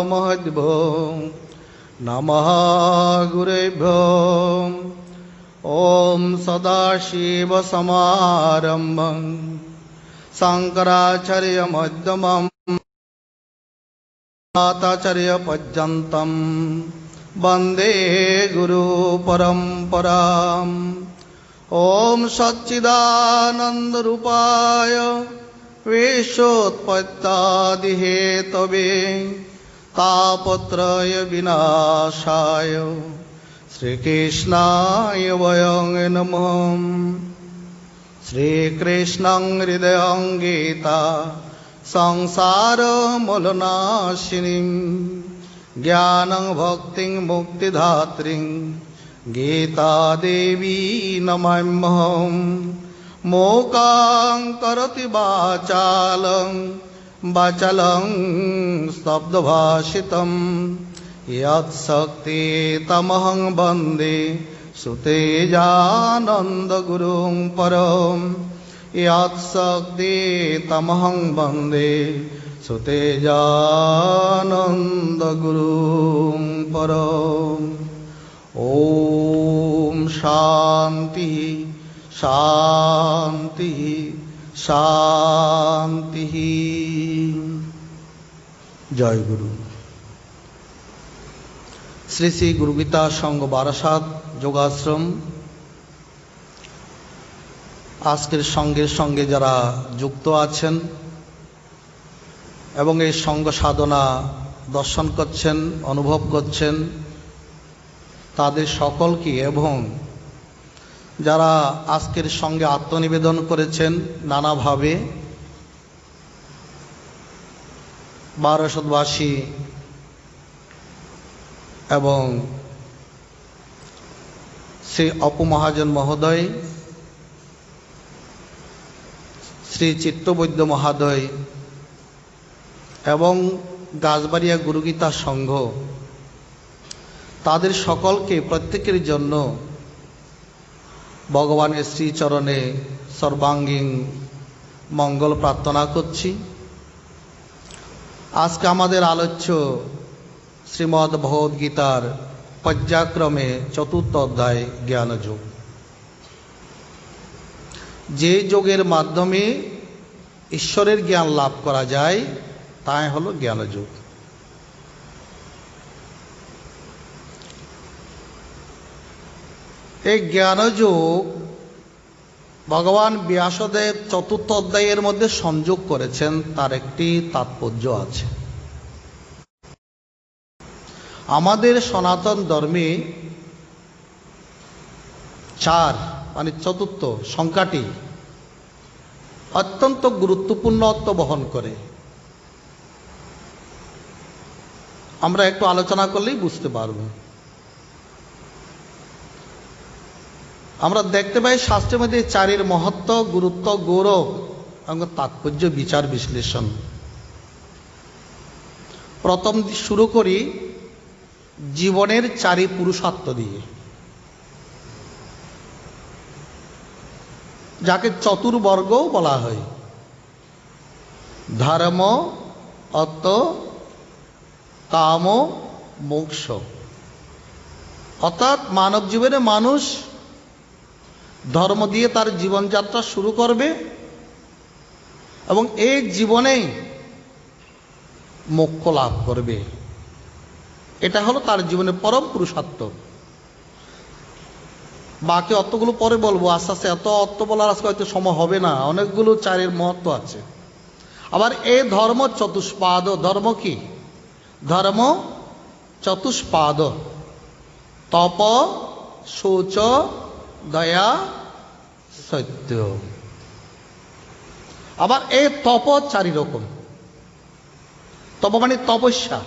महद्भो नमः गुरुभ्यो ॐ सदाशिवसमारम्भं शङ्कराचार्यमध्यमम् आचार्यपर्यन्तं वन्दे गुरुपरम्पराम् ॐ सच्चिदानन्दरूपाय विश्वोत्पत्त्यादिहेतवे तापत्रय विनाशाय श्रीकृष्णाय वयं नमः। श्रीकृष्णं हृदयं गीता संसारमूलनाशिनीं ज्ञानं भक्तिं मुक्तिदात्रीं गीतादेवी नमाम्यहम्। मूकां करोति वाचालं स्तब्धभाषितं यत्शक्तितमहं वन्दे सुतेजानन्दगुरुं परं यत्शक्तितमहं वन्दे सुतेजानन्दगुरुं परम्। ॐ शान्ति शांति शांति। जय गुरु। श्री श्री गुरु गीता संघ बारासात योगाश्रम आजकेर संघेर संगे जारा जुक्त आছেন এবং এই संघ साधना दर्शन करছেন अनुभव करছেন তাদের সকলকে এবং যারা আজকের সঙ্গে আত্মনিবেদন করেছেন নানাভাবে বারাসতবাসী এবং শ্রী অপু মহাজন মহোদয়, শ্রী চিত্তবৈদ্য মহোদয় এবং গাছবাড়িয়া গুরুগীতা সংঘ তাদের সকলকে প্রত্যেকের জন্য ভগবানের শ্রীচরণে সর্বাঙ্গীন মঙ্গল প্রার্থনা করছি। আজকে আমাদের আলোচ্য শ্রীমদ্ ভগবদ্গীতার পর্যায়ক্রমে চতুর্থ অধ্যায় জ্ঞানযোগ। যে যোগের মাধ্যমে ঈশ্বরের জ্ঞান লাভ করা যায় তাই হলো জ্ঞানযোগ। এই জ্ঞানযোগ ভগবান ব্যাসদেব চতুর্থ অধ্যায়ের মধ্যে সংযোগ করেছেন, তার একটি তাৎপর্য আছে। আমাদের সনাতন ধর্মে চার মানে চতুর্থ সংখ্যাটি অত্যন্ত গুরুত্বপূর্ণ অর্থ বহন করে। আমরা একটু আলোচনা করলেই বুঝতে পারব। আমরা দেখতে পাই শাস্ত্রের মধ্যে চারের মহত্ব, গুরুত্ব, গৌরব এবং তাৎপর্য বিচার বিশ্লেষণ। প্রথম শুরু করি জীবনের চারি পুরুষার্থ দিয়ে, যাকে চতুর্বর্গও বলা হয়। ধর্ম, অর্থ, কাম, মোক্ষ। অর্থাৎ মানব জীবনে মানুষ ধর্ম দিয়ে তার জীবনযাত্রা শুরু করবে এবং এই জীবনেই মোক্ষ লাভ করবে। এটা হলো তার জীবনের পরম পুরুষার্থ। বাকি অর্থগুলো পরে বলবো, আস্তে আস্তে এত অর্থ বলার আজকে হয়তো সময় হবে না, অনেকগুলো চারের মহত্ব আছে। আবার এই ধর্ম চতুষ্পাদ। ধর্ম কি? ধর্ম চতুষ্পাদ। তপ, শৌচ, দয়া, সত্য। আবার এই তপ চারি রকম। তপ মানে তপস্যা।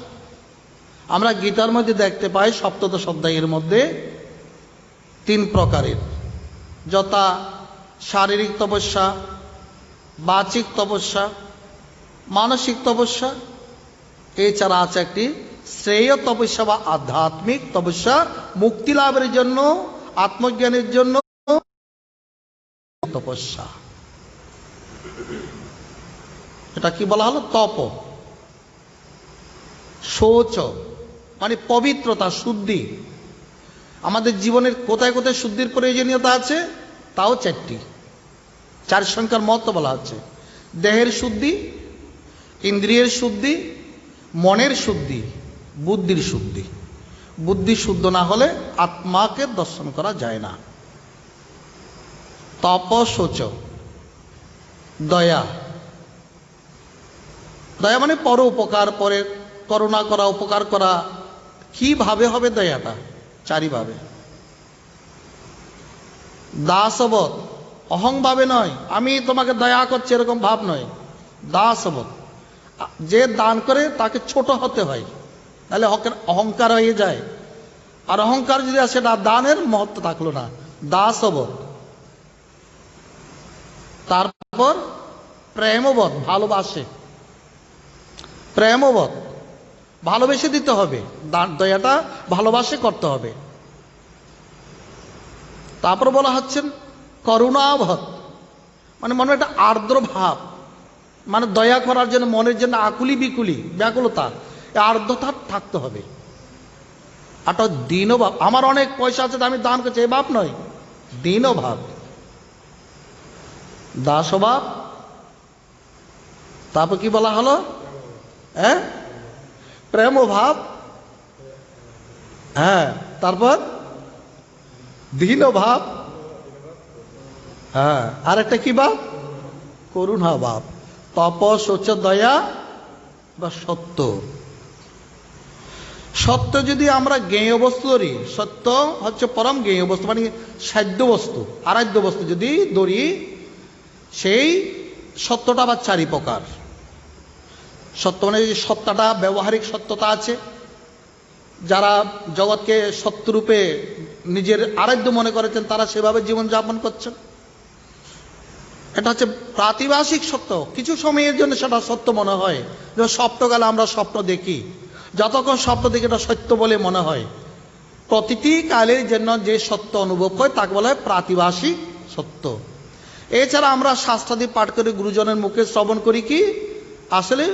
আমরা গীতার মধ্যে দেখতে পাই সপ্তদশ অধ্যায়ের মধ্যে তিন প্রকারের, যথা শারীরিক তপস্যা, বাচিক তপস্যা, মানসিক তপস্যা। এছাড়া আছে একটি শ্রেয় তপস্যা বা আধ্যাত্মিক তপস্যা, মুক্তি লাভের জন্য, আত্মজ্ঞানের জন্য তপস্যা। এটা কি বলা হলো? তপ। শৌচ মানে পবিত্রতা, শুদ্ধি। আমাদের জীবনের কোথায় কোথায় শুদ্ধির প্রয়োজনীয়তা আছে, তাও চারটি, চার সংখ্যার মহত্ব বলা হচ্ছে। দেহের শুদ্ধি, ইন্দ্রিয়ের শুদ্ধি, মনের শুদ্ধি, বুদ্ধির শুদ্ধি। বুদ্ধি শুদ্ধ না হলে আত্মাকে দর্শন করা যায় না। তপ শৌচ, দয়া। দয়া মানে পর উপকার, পরে করুণা করা, উপকার করা। কিভাবে হবে দয়াটা? চারিভাবে। দাসবোধ, অহংভাবে নয়, আমি তোমাকে দয়া করছি এরকম ভাব নয়। দাসবোধ, যে দান করে তাকে ছোট হতে হয়, তাহলে অহংকার হয়ে যায়। আর অহংকার যদি আসে, সেটা দানের মহত্ব থাকলো না। দাসবোধ। তারপর প্রেমবোধ, ভালোবাসে। প্রেমবোধ, ভালোবেসে দিতে হবে, দয়াটা ভালোবাসে করতে হবে। তারপর বলা হচ্ছেন করুণাবোধ, মানে মনে একটা আর্দ্র ভাব, মানে দয়া করার জন্য মনের জন্য আকুলি বিকুলি, ব্যাকুলতা, আর্দ্রতা থাকতে হবে। আটা দীনভাব, আমার অনেক পয়সা আছে আমি দান করছি, এই ভাব নয়, দীনভাব। দাসভাব। তারপর কি বলা হলো? হ্যাঁ, প্রেম ভাব। হ্যাঁ, তারপর দীন ভাব। হ্যাঁ, আর একটা কি ভাব? করুণা ভাব। তপ শৌচ দয়া বা সত্য। সত্য যদি আমরা জ্ঞেয় বস্তু ধরি, সত্য হচ্ছে পরম জ্ঞেয় বস্তু, মানে সাধ্য বস্তু, আরাধ্য বস্তু যদি ধরি, সেই সত্যটা আবার চারি প্রকার। সত্য মানে যে সত্যটা ব্যবহারিক সত্যতা আছে, যারা জগৎকে সত্যরূপে নিজের আরাধ্য মনে করেছেন তারা সেভাবে জীবনযাপন করছেন। এটা হচ্ছে প্রাতিভাসিক সত্য, কিছু সময়ের জন্য সেটা সত্য মনে হয়। যেমন স্বপ্নকালে আমরা স্বপ্ন দেখি, যতক্ষণ স্বপ্ন দেখি এটা সত্য বলে মনে হয়। প্রতিটি কালের জন্য যে সত্য অনুভব হয় তাকে বলা হয় প্রাতিভাসিক সত্য। এছাড়া আমরা শাস্ত্রাদি পাঠ করে গুরুজনের মুখে শ্রবণ করি কি, আসলে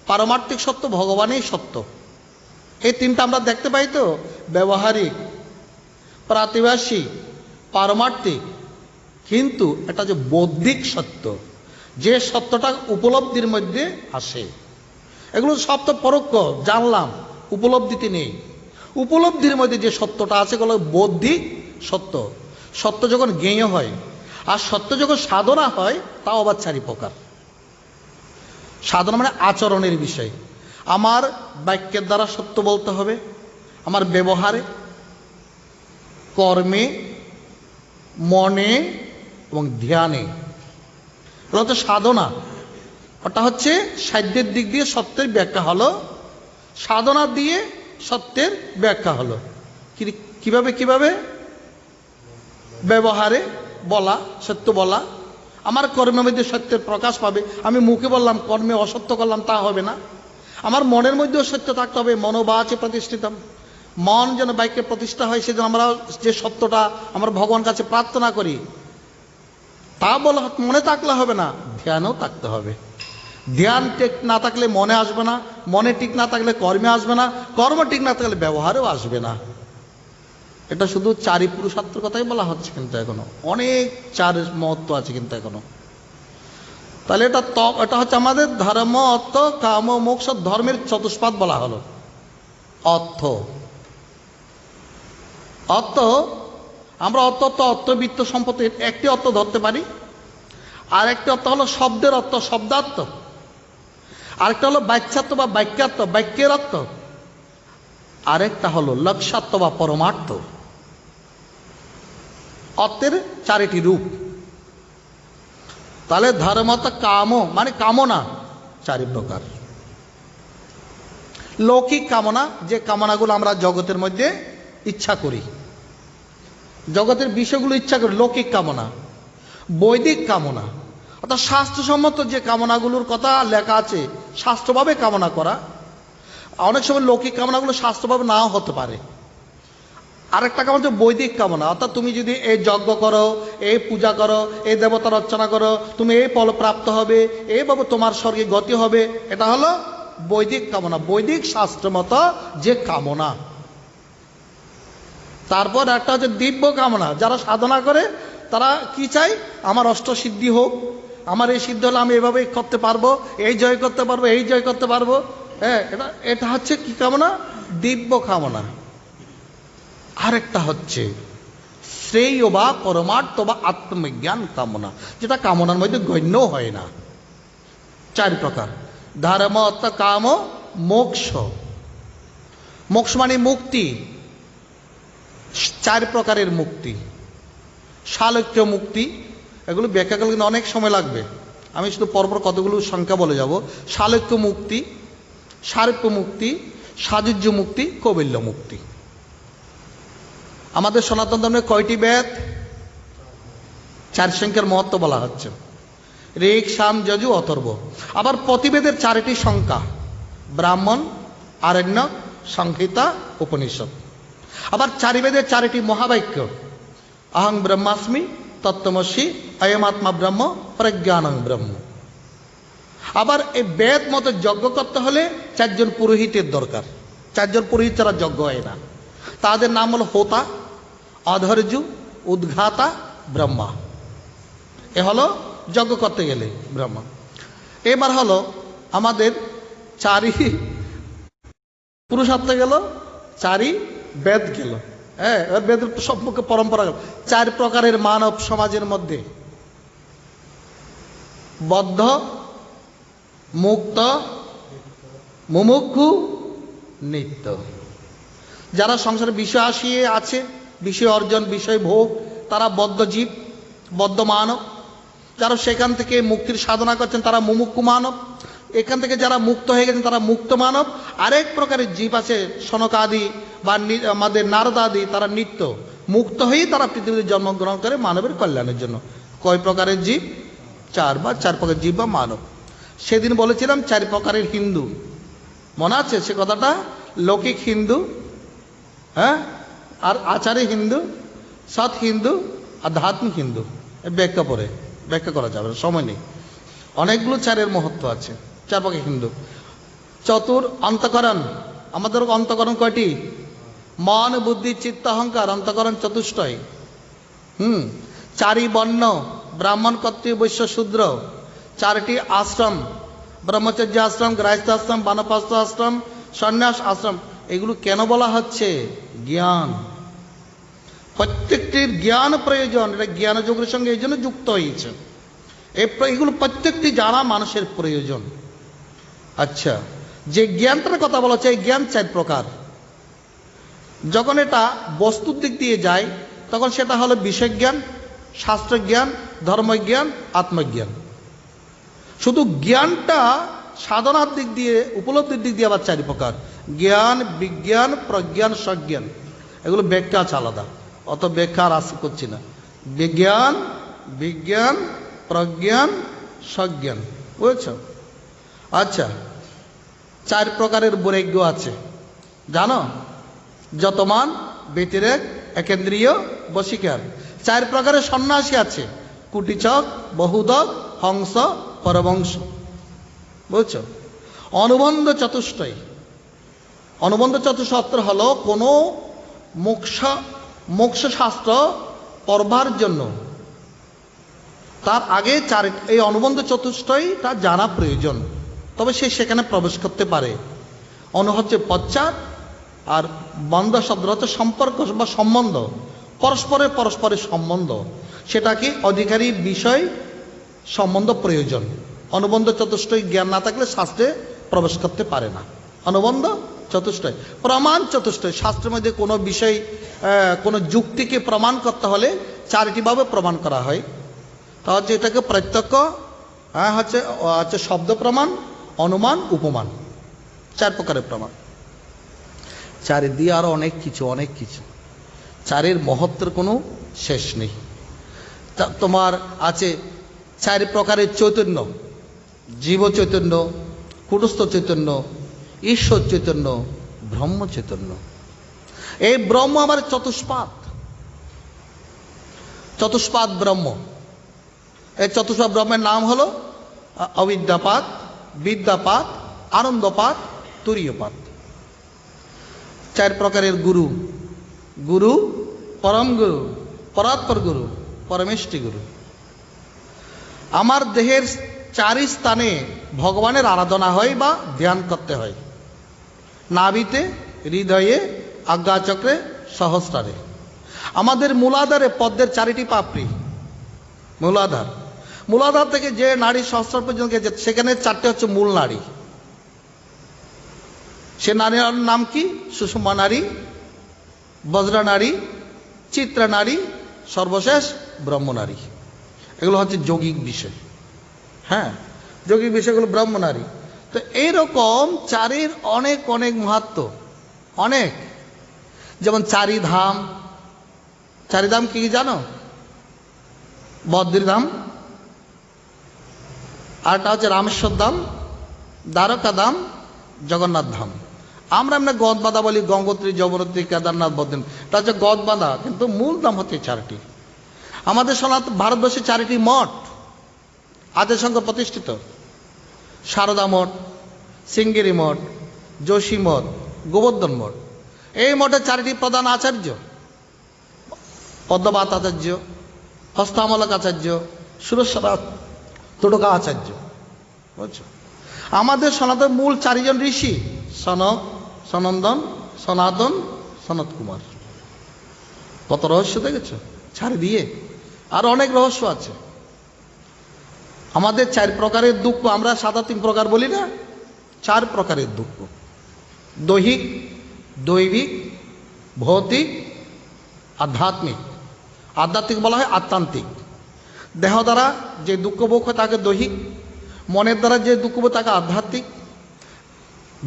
পারমার্থিক সত্য ভগবানই সত্য। এই তিনটা আমরা দেখতে পাই তো, ব্যবহারিক, প্রাতিভাসিক, পারমার্থিক। কিন্তু এটা যে বৌদ্ধিক সত্য, যে সত্যটা উপলব্ধির মধ্যে আসে। এগুলো সব তো পরোক্ষ, জানলাম, উপলব্ধিতে নেই। উপলব্ধির মধ্যে যে সত্যটা আছে এগুলো বৌদ্ধিক সত্য। সত্য যখন জ্ঞেয় হয়, আর সত্য যখন সাধনা হয়, তাও আবার চারি প্রকার। সাধনা মানে আচরণের বিষয়। আমার বাক্যের দ্বারা সত্য বলতে হবে, আমার ব্যবহারে, কর্মে, মনে এবং ধ্যানে। এটা হচ্ছে সাধনা। ওটা হচ্ছে সাধ্যের দিক দিয়ে সত্যের ব্যাখ্যা হলো, সাধনা দিয়ে সত্যের ব্যাখ্যা হলো। কিভাবে কিভাবে? ব্যবহারে বলা, সত্য বলা। আমার কর্মের মধ্যে সত্যের প্রকাশ পাবে। আমি মুখে বললাম, কর্মে অসত্য করলাম, তা হবে না। আমার মনের মধ্যেও সত্য থাকতে হবে। মনোবাচে প্রতিষ্ঠিতম, মন যেন বাক্যে প্রতিষ্ঠা হয়, সেজন্য আমরা যে সত্যটা আমরা ভগবান কাছে প্রার্থনা করি, তা বলা মনে থাকলে হবে না, ধ্যানও থাকতে হবে। ধ্যান ঠিক না থাকলে মনে আসবে না, মনে ঠিক না থাকলে কর্মে আসবে না, কর্ম ঠিক না থাকলে ব্যবহারেও আসবে না। এটা শুধু চারি পুরুষার্থের কথাই বলা হচ্ছে, কিন্তু এখনো অনেক চার মহত্ব আছে কিন্তু এখনো। তাহলে এটা হচ্ছে আমাদের ধর্ম, অর্থ, কাম, মোক্ষ, ধর্মের চতুষ্পাদ বলা হলো। অর্থ, অর্থ আমরা অর্থবিত্ত সম্পত্তির একটি অর্থ ধরতে পারি। আর একটি অর্থ হলো শব্দের অর্থ, শব্দার্থ। আরেকটা হলো বাচ্যার্থ বা বাক্যার্থ, বাক্যের অর্থ। আরেকটা হলো লক্ষ্যার্থ বা পরমার্থ। অর্থের চারিটি রূপ। তাহলে ধর্মত কাম মানে কামনা চারি প্রকার। লৌকিক কামনা, যে কামনাগুলো আমরা জগতের মধ্যে ইচ্ছা করি, জগতের বিষয়গুলো ইচ্ছা করি, লৌকিক কামনা। বৈদিক কামনা অর্থাৎ শাস্ত্রসম্মত যে কামনাগুলোর কথা লেখা আছে, শাস্ত্রভাবে কামনা করা। অনেক সময় লৌকিক কামনাগুলো শাস্ত্রভাবে নাও হতে পারে। আরেকটা কামনা হচ্ছে বৈদিক কামনা, অর্থাৎ তুমি যদি এই যজ্ঞ করো, এই পূজা করো, এই দেবতার অর্চনা করো, তুমি এই ফল প্রাপ্ত হবে, এইভাবে তোমার স্বর্গে গতি হবে। এটা হলো বৈদিক কামনা, বৈদিক শাস্ত্র মতো যে কামনা। তারপর একটা হচ্ছে দিব্য কামনা, যারা সাধনা করে তারা কি চায়, আমার অষ্টসিদ্ধি হোক, আমার এই সিদ্ধ হলে আমি এভাবে করতে পারবো, এই জয় করতে পারবো, এই জয় করতে পারবো। হ্যাঁ, এটা হচ্ছে কি কামনা, দিব্য কামনা। আরেকটা হচ্ছে শ্রেয় বা পরমার্থ বা আত্মজ্ঞান কামনা, যেটা কামনার মধ্যে গণ্য হয় না। 4 প্রকার: ধর্ম, অর্থ, কাম, মোক্ষ। মোক্ষ মানে মুক্তি, 4 প্রকারের মুক্তি। শালক্য মুক্তি, এগুলো ব্যাখ্যা করলে কিন্তু অনেক সময় লাগবে, আমি শুধু পরপর কতগুলো সংখ্যা বলে যাব। শালক্য মুক্তি, সার্প্য মুক্তি, সাযুজ্য মুক্তি, কৌবল্য মুক্তি। আমাদের সনাতন ধর্মে কয়টি বেদ? 4 সংখ্যার মহত্ব বলা হচ্ছে, ঋক, সাম, যজু, অথর্ব। আবার প্রতিবেদের 4টি সংখ্যা: ব্রাহ্মণ, আরণ্যক, সংহিতা, উপনিষদ। আবার 4 বেদের 4টি মহাবাক্য: অহং ব্রহ্মাস্মি, তত্ত্বমসি, অয়মাত্মা ব্রহ্ম, প্রজ্ঞানং ব্রহ্ম। আবার এই বেদ মতো যজ্ঞ করতে হলে 4 জন পুরোহিতের দরকার। 4 জন পুরোহিত ছাড়া যজ্ঞ হয় না। তাদের নাম হলো হোতা, অধর্যু, উদ্ঘাতা, ব্রহ্মা। এ হলো যজ্ঞ করতে গেলে ব্রহ্মা। এবার হলো আমাদের 4ই পুরুষার্থ গেল, 4ই বেদ গেল। হ্যাঁ, বেদের সম্পর্কে পরম্পরা গেল। 4 প্রকারের মানব সমাজের মধ্যে: বদ্ধ, মুক্ত, মুমুক্ষু, নিত্য। যারা সংসারে বিষয় আসিয়ে আছে, বিষয় অর্জন, বিষয় ভোগ, তারা বদ্ধ জীব, বদ্ধ মানব। যারা সেখান থেকে মুক্তির সাধনা করছেন তারা মুমুক্ষু মানব। এখান থেকে যারা মুক্ত হয়ে গেছেন তারা মুক্ত মানব। আরেক প্রকারের জীব আছে সনকাদি বা আমাদের নারদাদি, তারা নিত্য, মুক্ত হয়েই তারা পৃথিবীতে জন্মগ্রহণ করে মানবের কল্যাণের জন্য। কয় প্রকারের জীব? 4 বা 4 প্রকার জীব বা মানব। সেদিন বলেছিলাম 4 প্রকারের হিন্দু, মনে আছে সে কথাটা? লৌকিক হিন্দু, হ্যাঁ, আর আচারে হিন্দু, সৎ হিন্দু, আধ্যাত্মিক হিন্দু। ব্যাখ্যা পরে ব্যাখ্যা করা যাবে, সময় নেই। অনেকগুলো 4-এর মহত্ব আছে। 4 প্রকার হিন্দু। চতুর অন্তঃকরণ, আমাদের অন্তঃকরণ কয়টি? মন, বুদ্ধি, চিত্ত, অহংকার, অন্তঃকরণ চতুষ্টয়। 4ই বর্ণ: ব্রাহ্মণ, ক্ষত্রিয়, বৈশ্য, শূদ্র। 4টি আশ্রম: ব্রহ্মচর্য আশ্রম, গৃহস্থ আশ্রম, বানপ্রস্থ আশ্রম, সন্ন্যাস আশ্রম। এগুলো কেন বলা হচ্ছে? জ্ঞান। প্রত্যেকটির জ্ঞান প্রয়োজন, এটা জ্ঞান যোগের সঙ্গে এই জন্য যুক্ত হয়েছে। এগুলো প্রত্যেকটি জানা মানুষের প্রয়োজন। আচ্ছা, যে জ্ঞানটার কথা বলা হচ্ছে, এই জ্ঞান 4 প্রকার। যখন এটা বস্তুর দিক দিয়ে যায় তখন সেটা হলো বিষয় জ্ঞান, শাস্ত্র জ্ঞান, ধর্মজ্ঞান, আত্মজ্ঞান। শুধু জ্ঞানটা সাধনার দিক দিয়ে, উপলব্ধির দিক দিয়ে আবার 4 প্রকার: জ্ঞান, বিজ্ঞান, প্রজ্ঞান, সজ্ঞান। এগুলো ব্যাখ্যা আছে আলাদা, অত ব্যাখ্যা আর আশা করছি না। বিজ্ঞান, বিজ্ঞান, প্রজ্ঞান, সজ্ঞান, বুঝেছ? আচ্ছা, 4 প্রকারের বৈরাগ্য আছে, জানো? যতমান, ব্যতিরেক, একেন্দ্রীয়, বশীকার। 4 প্রকারের সন্ন্যাসী আছে: কুটিচক, বহুদক, হংস, পরবংশ, বুঝছ? অনুবন্ধ চতুষ্টয়। অনুবন্ধ চতুষ্পত্র হলো কোনো মোক্ষ শাস্ত্র পড়বার জন্য তার আগে 4 এই অনুবন্ধ চতুষ্টয়টা জানা প্রয়োজন, তবে সে সেখানে প্রবেশ করতে পারে। অনু হচ্ছে পশ্চাৎ, আর বন্ধ শব্দ হচ্ছে সম্পর্ক বা সম্বন্ধ, পরস্পরের সম্বন্ধ। সেটা কি অধিকারী বিষয় সম্বন্ধ প্রয়োজন। অনুবন্ধ চতুষ্টয় জ্ঞান না থাকলে শাস্ত্রে প্রবেশ করতে পারে না। অনুবন্ধ চতুষ্টয়। প্রমাণ চতুষ্টয়, শাস্ত্রের মধ্যে কোনো বিষয়, কোনো যুক্তিকে প্রমাণ করতে হলে 4টি ভাবে প্রমাণ করা হয়। তা হচ্ছে এটাকে প্রত্যক্ষ, হচ্ছে শব্দ প্রমাণ, অনুমান, উপমান। 4 প্রকারের প্রমাণ। 4 দিয়ে আরো অনেক কিছু, অনেক কিছু। 4-এর মহত্বের কোনো শেষ নেই। তোমার আছে 4 প্রকারের চৈতন্য: জীব চৈতন্য, কুটস্থ চৈতন্য, ঈশ্বর চৈতন্য, ব্রহ্ম চৈতন্য। এই ব্রহ্ম আমার চতুষ্পাদ ব্রহ্ম। এই চতুষ্পাদ ব্রহ্মের নাম হলো অবিদ্যাপাদ, বিদ্যাপাদ, আনন্দপাত, তুরীয়পাত। 4 প্রকারের গুরু। গুরু, পরম গুরু, পরাৎপর গুরু, পরমেষ্টি গুরু। আমার দেহের 4 স্থানে ভগবানের আরাধনা হয় বা ধ্যান করতে হয়। নাভিতে, হৃদয়ে, আজ্ঞাচক্রে, সহস্রারে। আমাদের মূলাধারে পদ্মের 4টি পাপড়ি। মূলাধার, মূলাধার থেকে যে নাড়ি সহস্রার পর্যন্ত গেছে সেখানে 4টে হচ্ছে মূল নাড়ি। সে নারীর নাম কি? সুষুম্না নারী, বজ্রা নারী, চিত্রা নারী, সর্বশেষ ব্রহ্মনারী। এগুলো হচ্ছে যৌগিক বিষয়। হ্যাঁ, যৌগিক বিষয়গুলো ব্রহ্মনারী। তো এইরকম 4-এর অনেক অনেক মাহাত্ম্য, অনেক। যেমন 4 ধাম। 4 ধাম কি কি জানো? বদ্রীধাম, আরটা হচ্ছে রামেশ্বর ধাম, দ্বারকা ধাম, জগন্নাথ ধাম। আমরা এমনি গদবাঁধা বলি, গঙ্গোত্রী, যমুনোত্রী, কেদারনাথ, বদ্রীনাথ। এটা হচ্ছে গদবাঁধা, কিন্তু মূল ধাম হচ্ছে 4টি। আমাদের সনাতন ভারতবর্ষে 4টি মঠ আদের সঙ্গে প্রতিষ্ঠিত। সারদা মঠ, সিঙ্গিরি মঠ, যোশী মঠ, গোবর্ধন মঠ। এই মঠে 4টি প্রধান আচার্য: পদ্মপাত আচার্য, হস্তামলক আচার্য, সুরেশ্বর তোটকা আচার্য। বুঝছো? আমাদের সনাতন মূল 4 জন ঋষি: সনক, সনন্দন, সনাতন, সনত কুমার। কত রহস্য দেখেছ চারিদিকে। আর অনেক রহস্য আছে। আমাদের 4 প্রকারের দুঃখ, আমরা সাদা 3 প্রকার বলি না, 4 প্রকারের দুঃখ: দৈহিক, দৈবিক, ভৌতিক, আধ্যাত্মিক। আধ্যাত্মিক বলা হয় আত্মান্তিক। দেহ দ্বারা যে দুঃখ ভোগ হয় তাকে দৈহিক, মনের দ্বারা যে দুঃখ ভোগ তাকে আধ্যাত্মিক।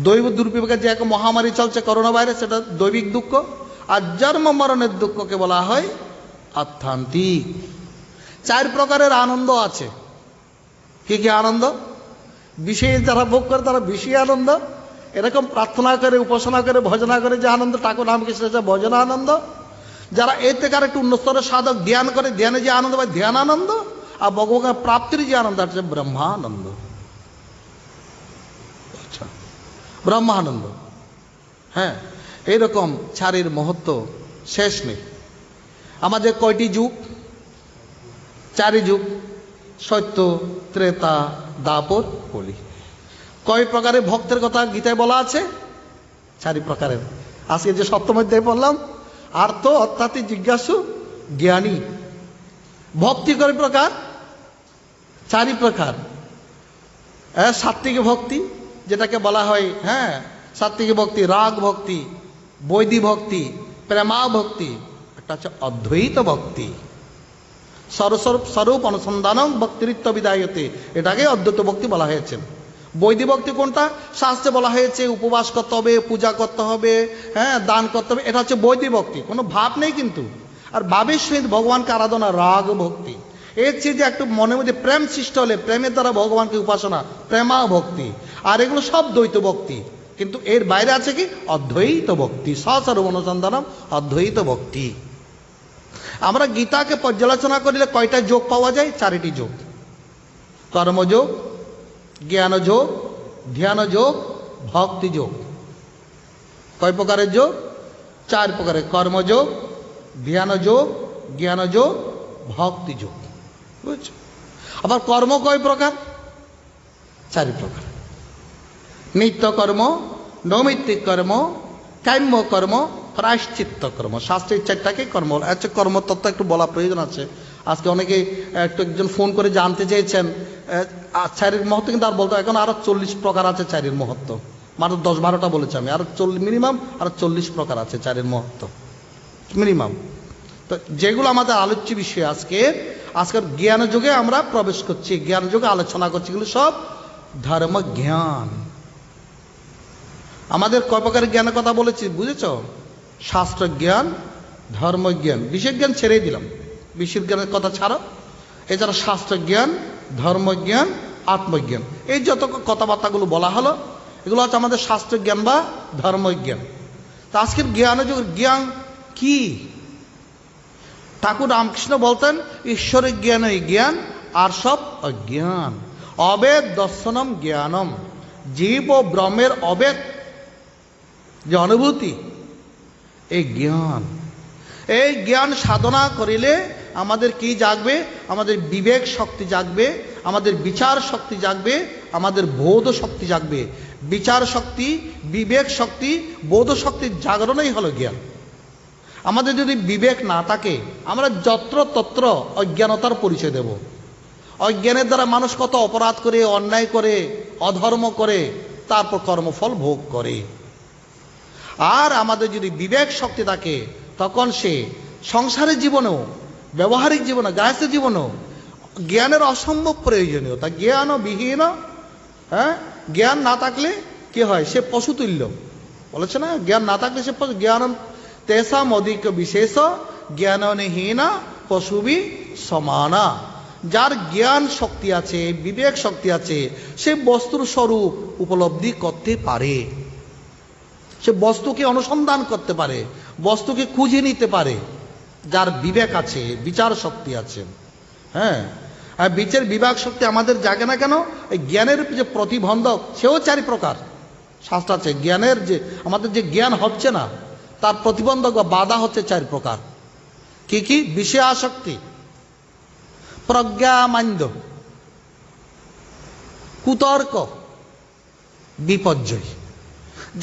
দৈব দুর্বিপাকে যে এক মহামারী চলছে করোনা ভাইরাস, সেটা দৈবিক দুঃখ। আর জন্ম মরণের দুঃখকে বলা হয় আধ্যাত্মিক। 4 প্রকারের আনন্দ আছে। কি কি আনন্দ? বিষয়ে যারা ভোগ করে তারা বিষয় আনন্দ। এরকম প্রার্থনা করে, উপাসনা করে, ভজনা করে যে আনন্দ, ঠাকুর রামকৃষ্ণের ভজন আনন্দ। যারা এর থেকে আর একটু উন্নত স্তরের সাধক, ধ্যান করে, ধ্যানে যে আনন্দ পায় ধ্যান আনন্দ। আর ভগবান প্রাপ্তির যে আনন্দ আছে ব্রহ্মানন্দ। আচ্ছা, ব্রহ্মানন্দ। হ্যাঁ, এইরকম 4-এর মহত্ব শেষ নেই। আমাদের কয়টি যুগ? 4ই যুগ: সত্য, ত্রেতা, দ্বাপর, কলি। কয় প্রকারের ভক্তের কথা গীতায় বলা আছে? 4 প্রকারের। আজকে যে সপ্তম অধ্যায় পড়লাম, আর্ত, অর্থাৎ জিজ্ঞাসু, জ্ঞানী। ভক্তি কয় প্রকার? 4 প্রকার। সাত্ত্বিক ভক্তি, যেটাকে বলা হয়, হ্যাঁ, সাত্ত্বিক ভক্তি, রাগ ভক্তি, বৈদী ভক্তি, প্রেমা ভক্তি। একটা হচ্ছে অদ্বৈত ভক্তি, স্বরূপ অনুসন্ধানং ভক্তিরিত্ব বিদায়তে। এটাকে অদ্বৈত ভক্তি বলা হয়েছে। বৈদিক ভক্তি কোনটা? শাস্ত্রে বলা হয়েছে উপবাস করতে হবে, পূজা করতে হবে, হ্যাঁ, দান করতে হবে। এটা হচ্ছে বৈদিক ভক্তি, কোনো ভাব নেই কিন্তু। আর ভাবের সহিত ভগবানকে আরাধনা রাগ ভক্তি। এর চেয়ে যে একটু মনের মধ্যে প্রেম সৃষ্টি হলে প্রেমের দ্বারা ভগবানকে উপাসনা, প্রেমা ভক্তি। আর এগুলো সব দ্বৈত ভক্তি। কিন্তু এর বাইরে আছে কি? অদ্বৈত ভক্তি, স্বস্বরূপ অনুসন্ধানম, অদ্বৈত ভক্তি। আমরা গীতাকে পর্যালোচনা করলে কয়টা যোগ পাওয়া যায়? 4টি যোগ: কর্মযোগ, জ্ঞানযোগ, ধ্যানযোগ, ভক্তিযোগ। কয় প্রকারের যোগ? 4 প্রকারের: কর্মযোগ, ধ্যানযোগ, জ্ঞানযোগ, ভক্তিযোগ। বুঝছো? আবার কর্ম কয় প্রকার? 4 প্রকার: নিত্য কর্ম, নৈমিত্তিক কর্ম, কাম্য কর্ম, প্রায়শ্চিত্ত কর্ম। শাস্ত্রের 4টাকে কর্ম। আচ্ছা, কর্মতত্ত্ব একটু বলা প্রয়োজন আছে। আজকে অনেকে একজন ফোন করে জানতে চেয়েছেন 4-এর মহত্ব, কিন্তু আর বলতো এখন আরো 40 প্রকার আছে 4-এর মহত্ব। মাত্র 10-12টা বলেছি আমি, আর মিনিমাম আরো 40 প্রকার আছে 4-এর মহত্ব, মিনিমাম। তো যেগুলো আমাদের আলোচ্য বিষয় আজকের জ্ঞান যুগে আমরা প্রবেশ করছি, জ্ঞান যুগে আলোচনা করছি। এগুলো সব ধর্ম জ্ঞান। আমাদের কয় প্রকারের জ্ঞানের কথা বলেছি বুঝেছ? শাস্ত্র জ্ঞান, ধর্মজ্ঞান। বিশেষ জ্ঞান ছেড়েই দিলাম, বিশেষ জ্ঞানের কথা ছাড়ো। এছাড়া শাস্ত্র জ্ঞান, ধর্মজ্ঞান, আত্মজ্ঞান, এই যত কথাবার্তাগুলো বলা হলো এগুলো হচ্ছে আমাদের শাস্ত্র জ্ঞান বা ধর্মজ্ঞান। তা আজকের জ্ঞানের যুগের জ্ঞান কি? ঠাকুর রামকৃষ্ণ বলতেন ঈশ্বরের জ্ঞানই জ্ঞান, আর সব অজ্ঞান। অবেদ দর্শনম জ্ঞানম, জীব ও ব্রহ্মের অভেদ যে অনুভূতি, এই জ্ঞান সাধনা করিলে আমাদের কি জাগবে? আমাদের বিবেক শক্তি জাগবে, আমাদের বিচার শক্তি জাগবে, আমাদের বোধ শক্তি জাগবে। বিচার শক্তি, বিবেক শক্তি, বোধ শক্তির জাগরণই হলো জ্ঞান। আমাদের যদি বিবেক না থাকে, আমরা যত্র তত্র অজ্ঞানতার পরিচয় দেব। অজ্ঞানের দ্বারা মানুষ কত অপরাধ করে, অন্যায় করে, অধর্ম করে, তারপর কর্মফল ভোগ করে। আর আমাদের যদি বিবেক শক্তি থাকে, তখন সে সংসারের জীবনেও, ব্যবহারিক জীবনে, গৃহস্থ জীবনেও জ্ঞানের অসম্ভব প্রয়োজনীয়। তা জ্ঞান বিহীন, জ্ঞান না থাকলে কি হয়? সে পশুতুল্য। বলেছে না, জ্ঞান না থাকলে সে জ্ঞান তেসাম অধিক বিশেষ জ্ঞানহীনা পশুবি সমানা। যার জ্ঞান শক্তি আছে, বিবেক শক্তি আছে, সে বস্তুর স্বরূপ উপলব্ধি করতে পারে, সে বস্তুকে অনুসন্ধান করতে পারে, বস্তুকে খুঁজে নিতে পারে। যার বিবেক আছে, বিচার শক্তি আছে। হ্যাঁ, আর বিচার বিবেক শক্তি আমাদের জাগে না কেন? এই জ্ঞানের যে প্রতিবন্ধক, সেও 4 প্রকার শাস্ত্র আছে। জ্ঞানের যে আমাদের যে জ্ঞান হচ্ছে না, তার প্রতিবন্ধক বা বাধা হচ্ছে 4 প্রকার। কি কি? বিষয় আসক্তি, প্রজ্ঞামান্দ্য, কুতর্ক, বিপর্যয়।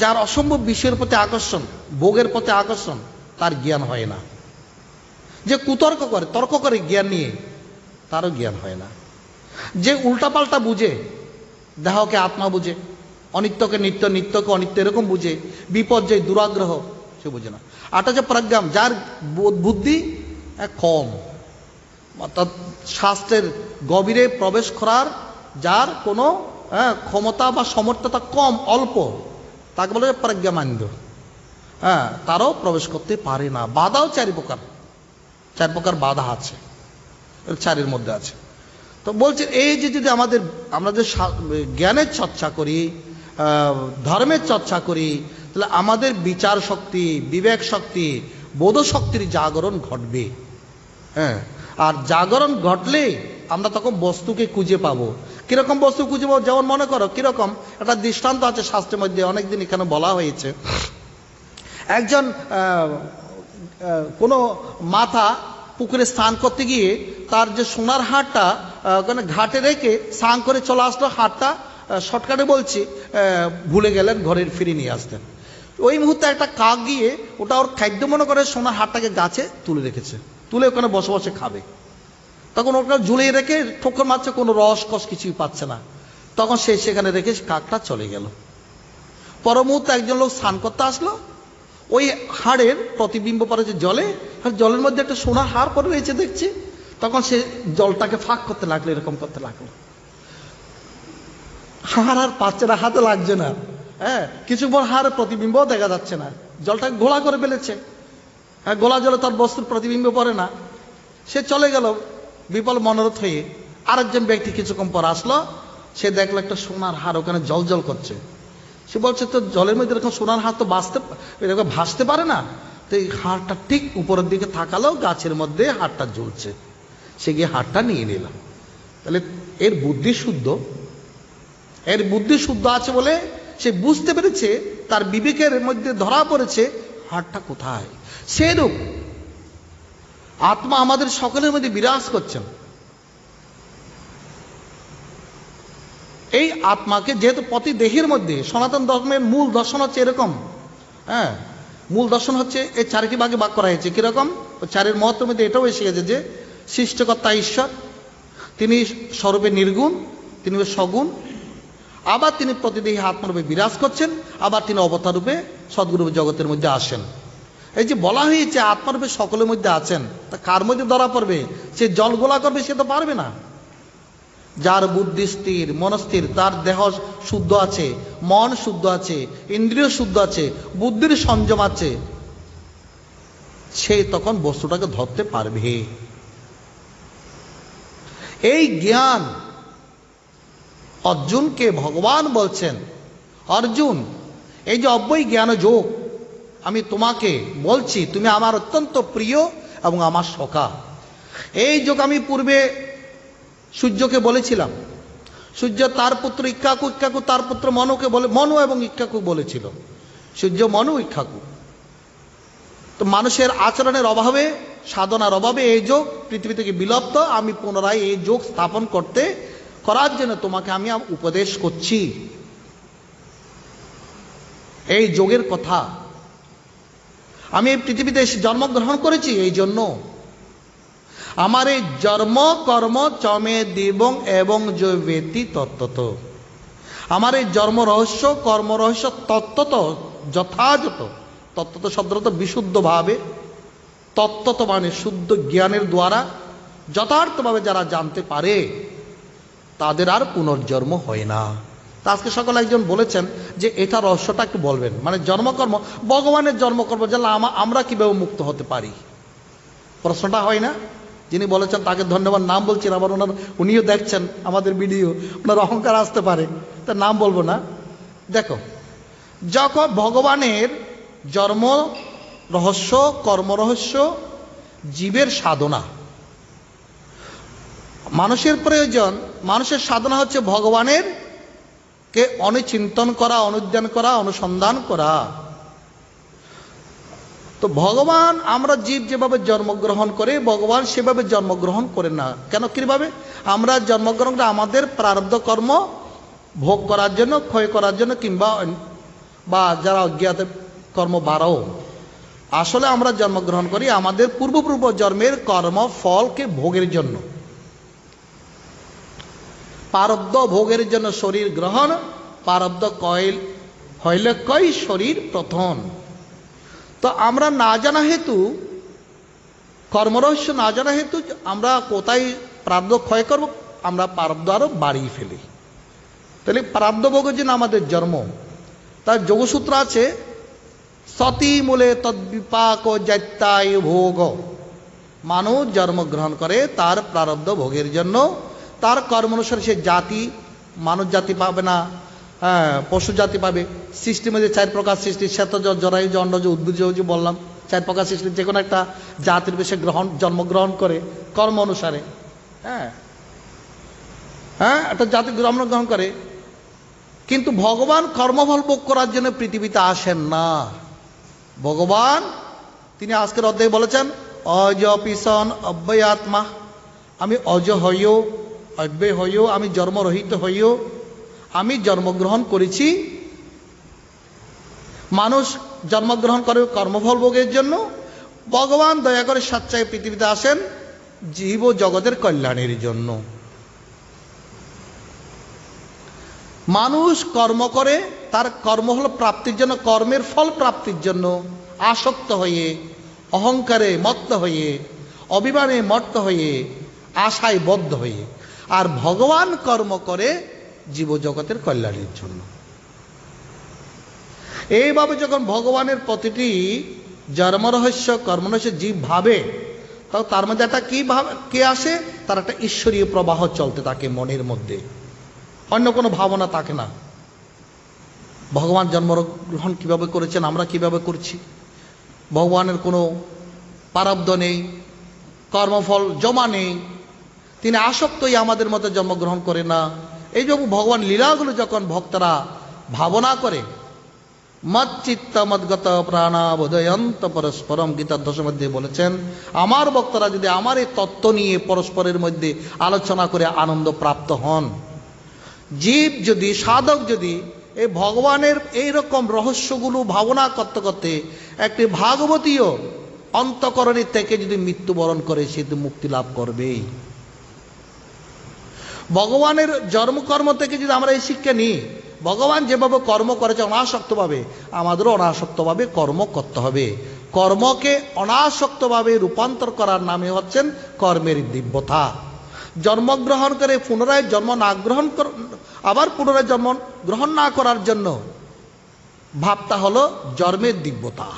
যার অসম্ভব বিষয়ের প্রতি আকর্ষণ, ভোগের প্রতি আকর্ষণ, তার জ্ঞান হয় না। যে কুতর্ক করে, তর্ক করে জ্ঞান নিয়ে, তারও জ্ঞান হয় না। যে উল্টাপাল্টা বুঝে, দেহকে আত্মা বুঝে, অনিত্যকে নিত্য, নিত্যকে অনিত্য এরকম বুঝে, বিপর্যয়, দুরাগ্রহ, সে বুঝে না। আটা যে প্রজ্ঞাম, যার বুদ্ধি কম, অর্থাৎ শাস্ত্রের গভীরে প্রবেশ করার যার কোনো ক্ষমতা বা সমর্থতা কম, অল্প, তাকে বলে প্রজ্ঞামান্দ্য। তারাও প্রবেশ করতে পারে না। বাধাও 4 প্রকার, 4 প্রকার বাধা আছে, 4-এর মধ্যে আছে। তো বলছে এই যে যদি আমরা যে জ্ঞানের চর্চা করি, ধর্মের চর্চা করি, তাহলে আমাদের বিচার শক্তি, বিবেক শক্তি, বোধ শক্তির জাগরণ ঘটবে। হ্যাঁ, আর জাগরণ ঘটলে আমরা তখন বস্তুকে খুঁজে পাবো। কিরকম বস্তু খুঁজে পাবো? যেমন মনে করো, কিরকম একটা দৃষ্টান্ত আছে শাস্ত্রের মধ্যে, অনেকদিন এখানে বলা হয়েছে। একজন কোনো মাথা পুকুরে স্নান করতে গিয়ে তার যে সোনার হারটা ওখানে ঘাটে রেখে স্নান করে চলে আসলো। হারটা শর্টকাটে বলছি, ভুলে গেলেন, ঘরে ফিরে নিয়ে আসতেন। ওই মুহূর্তে একটা কাক গিয়ে ওটা ওর খাদ্য মনে করে সোনার হারটাকে গাছে তুলে রেখেছে, তুলে ওখানে বসে বসে খাবে। তখন ওটা ঝুলিয়ে রেখে ঠোকর মারছে, কোনো রস কস কিছুই পাচ্ছে না। তখন সে সেখানে রেখে কাকটা চলে গেল। পর মুহূর্তে একজন লোক স্নান করতে আসলো, ওই হাড়ের প্রতিবিম্ব পড়েছে জলে, আর জলের মধ্যে একটা সোনার হার পরে রয়েছে দেখছে। তখন সে জলটাকে ফাঁক করতে লাগলো, এরকম করতে লাগলো। হার আর পাচ্ছে না, হাতে লাগছে না। হ্যাঁ, কিছু পর হারের প্রতিবিম্ব দেখা যাচ্ছে না, জলটাকে ঘোলা করে ফেলেছে। হ্যাঁ, গোলা জলে তার বস্তুর প্রতিবিম্ব পড়ে না। সে চলে গেল বিপল মনোরথ হয়ে। আরেকজন ব্যক্তি কিছুক্ষণ পর আসলো, সে দেখলো একটা সোনার হার ওখানে জল জল করছে। সে বলছে, তো জলের মধ্যে এরকম সোনার হার তো ভাসতে পারে না। তো এই হারটা ঠিক উপরের দিকে থাকালো, গাছের মধ্যে হারটা ঝুলছে। সে গিয়ে হারটা নিয়ে নিল। তাহলে এর বুদ্ধি শুদ্ধ, এর বুদ্ধি শুদ্ধ আছে বলে সে বুঝতে পেরেছে, তার বিবেকের মধ্যে ধরা পড়েছে হারটা কোথায়। সেরূপ আত্মা আমাদের সকলের মধ্যে বিরাজ করছেন। এই আত্মাকে যেহেতু প্রতি দেহের মধ্যে, সনাতন ধর্মের মূল দর্শন হচ্ছে এরকম। হ্যাঁ, মূল দর্শন হচ্ছে এই 4টি ভাগে ভাগ করা হয়েছে। কিরকম? 4-এর মহত্বের মধ্যে এটাও এসে গেছে যে সৃষ্টিকর্তা ঈশ্বর, তিনি স্বরূপে নির্গুণ, তিনি সগুণ, আবার তিনি প্রতিদেহী আত্মারূপে বিরাজ করছেন, আবার তিনি অবতার রূপে সদ্গুরু জগতের মধ্যে আসেন। এই যে বলা হয়েছে আত্মারূপে সকলের মধ্যে আছেন, তা কার মধ্যে ধরা পড়বে? সে জল গোলা করবে, সে তো পারবে না। যার বুদ্ধি স্থির, মনস্থির, তার দেহ শুদ্ধ আছে, মন শুদ্ধ আছে, ইন্দ্রিয় শুদ্ধ আছে, বুদ্ধির সংযম আছে, সে তখন বস্তুটাকে ধরতে পারবে। এই জ্ঞান অর্জুনকে ভগবান বলছেন, অর্জুন, এই যে অব্যয় জ্ঞান যোগ আমি তোমাকে বলছি, তুমি আমার অত্যন্ত প্রিয় এবং আমার সখা। এই যোগ আমি পূর্বে সূর্যকে বলেছিলাম। সূর্য তার পুত্র ইক্ষ্বাকু, ইক্ষ্বাকু তার পুত্র মনুকে বলে, মনু এবং ইক্ষ্বাকু বলেছিল, সূর্য মনু ইক্ষ্বাকু। তো মানুষের আচরণের অভাবে, সাধনার অভাবে এই যোগ পৃথিবী থেকে বিলুপ্ত। আমি পুনরায় এই যোগ স্থাপন করার জন্য তোমাকে আমি উপদেশ করছি এই যোগের কথা। আমি এই পৃথিবীতে এসে জন্মগ্রহণ করেছি এই জন্য। আমার এই জন্ম কর্ম চমে দিবং এবং জৈবেতি তত্ত্বত। আমার এই জন্ম রহস্য, কর্ম রহস্য তত্ত্বত, যথাযথ। তত্ত্বত শব্দত বিশুদ্ধভাবে, তত্ত্বত মানে শুদ্ধ জ্ঞানের দ্বারা যথার্থভাবে যারা জানতে পারে তাদের আর পুনর্জন্ম হয় না। তা আজকে সকালে একজন বলেছেন যে এটা রহস্যটা একটু বলবেন, মানে জন্মকর্ম, ভগবানের জন্মকর্ম জানলে আমরা কিভাবে মুক্ত হতে পারি, প্রশ্নটা হয় না? যিনি বলেছেন তাকে ধন্যবাদ। নাম বলছেন, আবার উনিও দেখছেন আমাদের ভিডিও, ওনার অহংকার আসতে পারে, তার নাম বলবো না। দেখো, যখন ভগবানের জন্ম রহস্য, কর্ম রহস্য, জীবের সাধনা, মানুষের প্রয়োজন, মানুষের সাধনা হচ্ছে ভগবানের কে অনুচিন্তন করা, অনুধ্যান করা, অনুসন্ধান করা। তো ভগবান, আমরা জীব যেভাবে জন্মগ্রহণ করে, ভগবান সেভাবে জন্মগ্রহণ করে না। কেন, কিভাবে? আমরা জন্মগ্রহণ করে আমাদের প্রারব্ধ কর্ম ভোগ করার জন্য, ক্ষয় করার জন্য, কিংবা বা যারা অজ্ঞাত কর্ম বাড়াও। আসলে আমরা জন্মগ্রহণ করি আমাদের পূর্ব জন্মের কর্ম ফলকে ভোগের জন্য, প্রারব্ধ ভোগের জন্য শরীর গ্রহণ। প্রারব্ধ হইলে কই শরীর প্রথম। তো আমরা না জানা হেতু, কর্মরহস্য না জানা হেতু আমরা কোথায় প্রারব্ধ ক্ষয় করব, আমরা প্রারব্ধ আরো বাড়িয়ে ফেলি। তাহলে প্রারব্ধ ভোগের জন্য আমাদের জন্ম। তার যোগসূত্র আছে, সতী মূলে তদ্বিপাক জাত্যায় ভোগ। মানুষ জন্মগ্রহণ করে তার প্রারব্ধ ভোগের জন্য, তার কর্ম অনুসারে সে জাতি, মানুষ জাতি পাবে না, পশু জাতি পাবে। সৃষ্টির মধ্যে 4 প্রকার সৃষ্টি, শ্বেতজ, জরায়ুজ, অন্ডজ, উদ্ভিজ্জ বললাম, 4 প্রকার সৃষ্টি। যে কোনো একটা জাতির বেশে জন্মগ্রহণ করে কর্ম অনুসারে। একটা জাতি জন্মগ্রহণ করে, কিন্তু ভগবান কর্মফল ভোগ করার জন্য পৃথিবীতে আসেন না। ভগবান, তিনি আজকের অধ্যায়ে বলেছেন, অজ পিসন অব্যয়াত্মা। আমি অজ হইও, অব্যয় হইও, আমি জন্মরহিত হইও, আমি জন্মগ্রহণ করেছি। মানুষ জন্মগ্রহণ করে কর্মফল ভোগের জন্য। ভগবান দয়া করে স্বেচ্ছায় পৃথিবীতে আসেন জীব ও জগতের কল্যাণের জন্য। মানুষ কর্ম করে তার কর্মফল প্রাপ্তির জন্য, কর্মের ফল প্রাপ্তির জন্য আসক্ত হয়ে, অহংকারে মত্ত হয়ে, অভিমানে মত্ত হয়ে, আশায় বদ্ধ হয়ে। আর ভগবান কর্ম করে জীবজগতের কল্যাণের জন্য। এইভাবে যখন ভগবানের প্রতিটি জন্মরহস্য, কর্মরহস্য জীব ভাবে, তাও তার মধ্যে একটা কে আসে, তার একটা ঈশ্বরীয় প্রবাহ চলতে থাকে মনের মধ্যে, অন্য কোনো ভাবনা থাকে না। ভগবান জন্মগ্রহণ কিভাবে করেছেন, আমরা কিভাবে করছি, ভগবানের কোনো প্রারব্ধ নেই, কর্মফল জমা নেই, তিনি আসক্তই আমাদের মতো জন্মগ্রহণ করে না। এই যে ভগবান লীলাগুলো যখন ভক্তরা ভাবনা করে, মচ্চিত্ত মদ্গত প্রাণাবোধয়ন্ত পরস্পরম, গীতার দশমধ্যে বলেছেন, আমার ভক্তরা যদি আমার এই তত্ত্ব নিয়ে পরস্পরের মধ্যে আলোচনা করে আনন্দ প্রাপ্ত হন, জীব যদি, সাধক যদি এই ভগবানের এইরকম রহস্যগুলো ভাবনা করতে করতে একটি ভাগবতীয় অন্তঃকরণী থেকে যদি মৃত্যুবরণ করে, সে তো মুক্তি লাভ করবেই। ভগবানের জন্মকর্ম থেকে যদি আমরা এই শিক্ষা নিই, ভগবান যেভাবে কর্ম করেছে অনাসক্তভাবে, আমাদেরও অনাসক্তভাবে কর্ম করতে হবে। কর্মকে অনাসক্তভাবে রূপান্তর করার নামে হচ্ছেন কর্মের দিব্যতা। জন্মগ্রহণ করে পুনরায় জন্ম না গ্রহণ, আবার পুনরায় জন্ম গ্রহণ না করার জন্য ভাবটা হলো জন্মের দিব্যতা।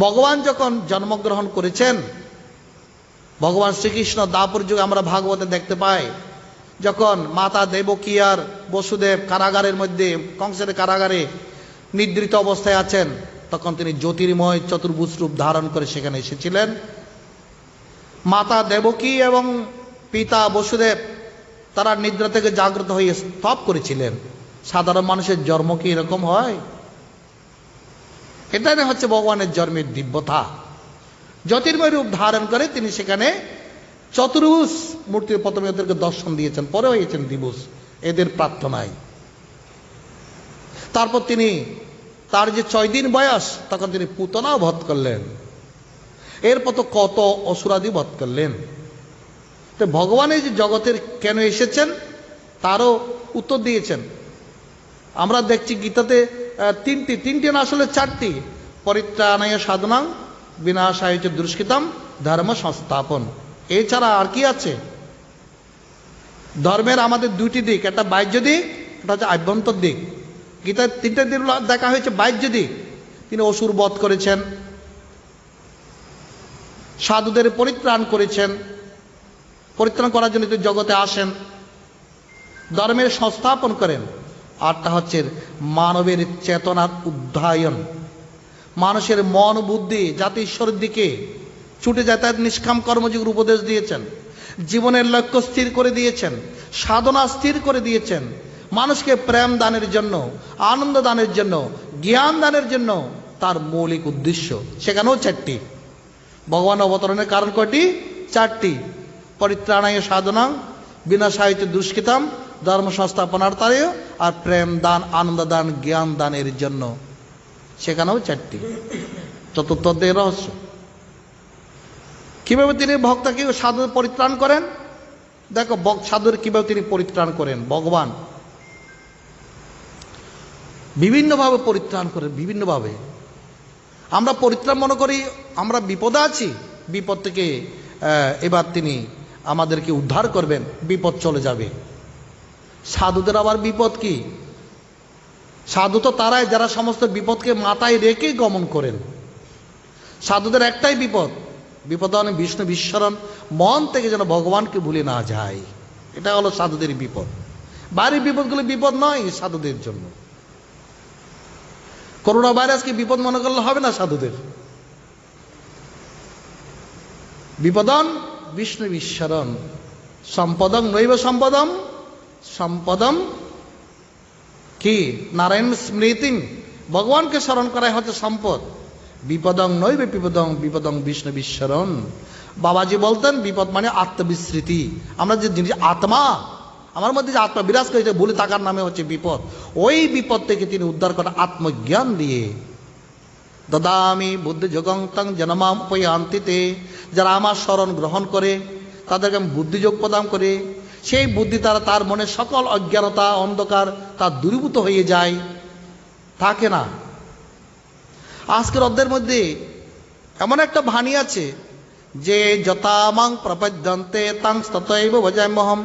ভগবান যখন জন্মগ্রহণ করেছেন, ভগবান শ্রীকৃষ্ণ দ্বাপর যুগে আমরা ভাগবতে দেখতে পাই, যখন মাতা দেবকী আর বসুদেব কারাগারের মধ্যে, কংসের কারাগারে নিদ্রিত অবস্থায় আছেন, তখন তিনি জ্যোতির্ময় চতুর্ভুজ রূপ ধারণ করে সেখানে এসেছিলেন। মাতা দেবকী এবং পিতা বসুদেব তারা নিদ্রা থেকে জাগ্রত হয়ে স্তব করেছিলেন। সাধারণ মানুষের জন্ম কি এরকম হয়? এটাই হচ্ছে ভগবানের জন্মের দিব্যতা। জ্যোতির্ময় রূপ ধারণ করে তিনি সেখানে চতুর্ভুজ মূর্তির প্রথমে এদেরকে দর্শন দিয়েছেন, পরে হয়েছেন দ্বিভুজ এদের প্রার্থনায়। তারপর তিনি তার যে 6 দিন বয়স তখন তিনি পুতনাও বধ করলেন, এরপর তো কত অসুরাদি বধ করলেন। তো ভগবানের যে জগতের কেন এসেছেন তারও উত্তর দিয়েছেন। আমরা দেখছি গীতাতে তিনটি না আসলে 4টি, পরিত্রাণায় সাধনাং বিনাশায় চ দুষ্কৃতম ধর্ম সংস্থাপন। এছাড়া আর কি আছে? ধর্মের আমাদের 2টি দিক, একটা বাহ্য দিক, একটা হচ্ছে আভ্যন্তর দিক। গীতায় 3টে দিক দেখা হয়েছে। বাহ্য দিক, তিনি অসুর বধ করেছেন, সাধুদের পরিত্রাণ করেছেন, পরিত্রাণ করার জন্য তিনি জগতে আসেন, ধর্মের সংস্থাপন করেন। আরটা হচ্ছে মানবের চেতনার উদ্ধায়ন, মানুষের মন বুদ্ধি যাতে ঈশ্বরের দিকে ছুটে যায় তার নিষ্কাম কর্মযোগের উপদেশ দিয়েছেন, জীবনের লক্ষ্য স্থির করে দিয়েছেন, সাধনা স্থির করে দিয়েছেন, মানুষকে প্রেম দানের জন্য, আনন্দ দানের জন্য, জ্ঞান দানের জন্য তার মৌলিক উদ্দেশ্য। সেখানেও 4টি। ভগবান অবতরণের কারণ কয়টি? 4টি। পরিত্রাণায় সাধনাং বিনাশায় চ দুষ্কৃতম ধর্ম সংস্থাপনার্থায়, আর প্রেম দান, আনন্দ দান, জ্ঞান দানের জন্য, সেখানেও 4টি। চতুর্থ অধ্যায়ের রহস্য। কিভাবে তিনি ভক্তকে সাধুদের পরিত্রাণ করেন? দেখো সাধুদের কিভাবে তিনি পরিত্রাণ করেন। ভগবান বিভিন্নভাবে পরিত্রাণ করেন, বিভিন্নভাবে। আমরা পরিত্রাণ মনে করি আমরা বিপদে আছি, বিপদ থেকে এবার তিনি আমাদেরকে উদ্ধার করবেন, বিপদ চলে যাবে। সাধুদের আবার বিপদ কি? সাধু তো তারাই যারা সমস্ত বিপদকে মাথায় রেখেই গমন করেন। সাধুদের একটাই বিপদ, বিপদানে বিষ্ণু বিস্মরণ, মন থেকে যেন ভগবানকে ভুলে না যায়। এটা হলো সাধুদের বিপদ। বাইরের বিপদগুলো বিপদ নয় সাধুদের জন্য। করোনা ভাইরাসকে বিপদ মনে করলে হবে না সাধুদের। বিপদন বিষ্ণু বিস্মরণ, সম্পদং নৈব সম্পদম, সম্পদম কি নারায়ণ স্মৃতিং, ভগবানকে স্মরণ করাই হচ্ছে সম্পদ। বিপদং নৈবে বিপদং, বিপদং বিষ্ণু বিস্মরণ। বাবাজি বলতেন বিপদ মানে আত্মবিস্মৃতি। আমরা যে জিনিস আত্মা, আমার মধ্যে যে আত্মা বিরাজ করেছে ভুলে থাকার নামে হচ্ছে বিপদ। ওই বিপদ থেকে তিনি উদ্ধার করেন আত্মজ্ঞান দিয়ে। দদামি বুদ্ধি যোগং তং জনমাম উপয়ান্তিতে, যারা আমার স্মরণ গ্রহণ করে তাদেরকে আমি বুদ্ধিযোগ প্রদান করে, সেই বুদ্ধি দ্বারা তার মনে সকল অজ্ঞানতা অন্ধকার তার দূরীভূত হয়ে যায়, থাকে না। আজকের অধ্যায়ের মধ্যে এমন একটা বাণী আছে যে যথামাং প্রপদ্যন্তে তাং ততৈব ভজাম্যহম,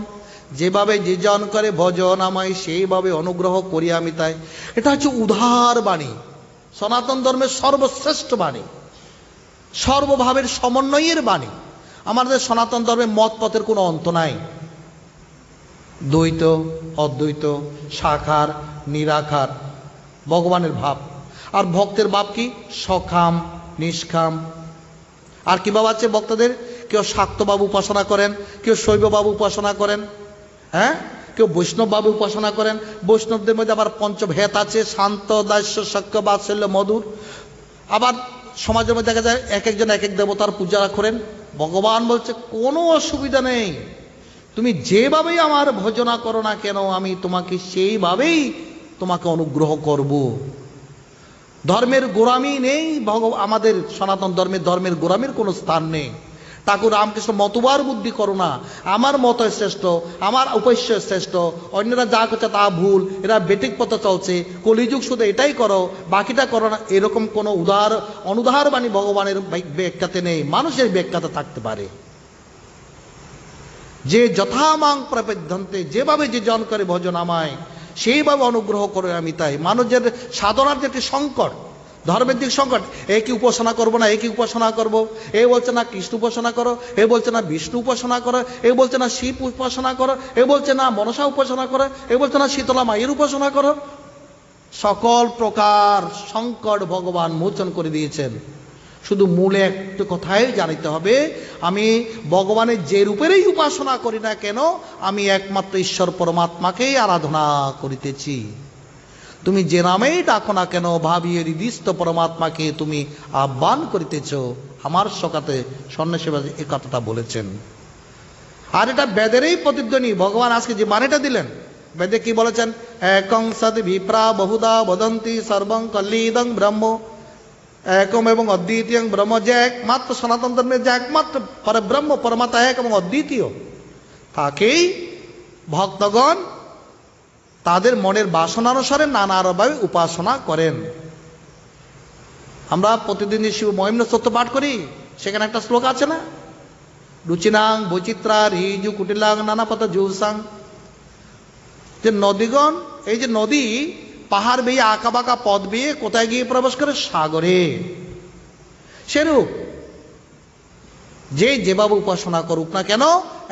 যেভাবে যে জন করে ভজন আমায় সেইভাবে অনুগ্রহ করি আমি তাই। এটা হচ্ছে উদার বাণী, সনাতন ধর্মের সর্বশ্রেষ্ঠ বাণী, সর্বভাবের সমন্বয়ের বাণী। আমাদের সনাতন ধর্মের মত পথের কোনো অন্ত নাই। দ্বৈত, অদ্বৈত, সাকার, নিরাকার, ভগবানের ভাব। আর ভক্তের ভাব কি? সকাম, নিষ্কাম। আর কি ভাব আছে ভক্তদের? কেউ শাক্তভাব উপাসনা করেন, কেউ শৈবভাব উপাসনা করেন, হ্যাঁ, কেউ বৈষ্ণবভাবে উপাসনা করেন। বৈষ্ণবদের মধ্যে আবার পঞ্চভেদ আছে, শান্ত, দাস্য, সখ্য, বাৎসল্য, মধুর। আবার সমাজের মধ্যে দেখা যায় এক একজন এক এক দেবতার পূজা করেন। ভগবান বলছে কোনো অসুবিধা নেই, তুমি যেভাবেই আমার ভজনা করো না কেন আমি তোমাকে সেইভাবেই তোমাকে অনুগ্রহ করব। ধর্মের গোড়ামি নেই, আমাদের সনাতন ধর্মের গোড়ামির কোনো স্থান নেই। ঠাকুর রামকৃষ্ণ মতবার বুদ্ধি করো না, আমার মত শ্রেষ্ঠ, আমার উপস্য শ্রেষ্ঠ, অন্যরা যা করছে তা ভুল, এরা বেঠিক পথে চলছে, কলিযুগ শুধু এটাই করো, বাকিটা করো না, এরকম কোনো অনুদার বাণী ভগবানের ব্যাখ্যাতে নেই, মানুষের ব্যাখ্যাতে থাকতে পারে। যে যথামাং প্রপদ্যন্তে, যেভাবে যে জন করে ভজন আমায় সেইভাবে অনুগ্রহ করে আমি তাই। মানুষের সাধনার যে একটি সংকট, ধর্মের দিক সংকট, একই উপাসনা করবো না একই উপাসনা করব, এ বলছে না কৃষ্ণ উপাসনা করো, এ বলছে না বিষ্ণু উপাসনা করো, এ বলছে না শিব উপাসনা করো, এ বলছে না মনসা উপাসনা করো, এ বলছে না শীতলা মায়ের উপাসনা করো। সকল প্রকার সংকট ভগবান মোচন করে দিয়েছেন। শুধু মূলে একটু কথাই জানিতে হবে, আমি ভগবানের যে রূপেরই উপাসনা করি না কেন, আমি একমাত্র ঈশ্বর পরমাত্মাকেই আরাধনা করিতেছি। তুমি যে নামেই ডাকো না কেন, ভাবিয়ে নির্দিষ্ট পরমাত্মাকে তুমি আহ্বান করিতেছ। আমার সকাতে সন্ন্যাসীবাদী এই কথাটা বলেছেন। আর এটা বেদেরই প্রতিধ্বনি। ভগবান আজকে যে মানেটা দিলেন, বেদে কি বলেছেন? একং সদ বিপ্রা বহুদা বদন্তি সর্বং কল্লিদং ব্রহ্ম। একম এবং অদ্বিতীয় ব্রহ্ম, যে একমাত্র সনাতন ধর্মের যে একমাত্র পরব্রহ্ম, পরমাত্মা এক এবং অদ্বিতীয়, তাকেই ভক্তগণ তাদের মনের বাসনানুসারে নানাভাবে উপাসনা করেন। আমরা প্রতিদিন যে শিব মহিম্ন স্তোত্র পাঠ করি, সেখানে একটা শ্লোক আছে না? রুচিনাং বৈচিত্রা রিজু কুটিলাং নানাপত জুসাং। যে নদীগণ, এই যে নদী পাহাড় বেয়ে আঁকা বাঁকা পথ বেয়ে কোথায় গিয়ে প্রবেশ করে? সাগরে। সেরূপ যে যেভাবে উপাসনা করুক না কেন,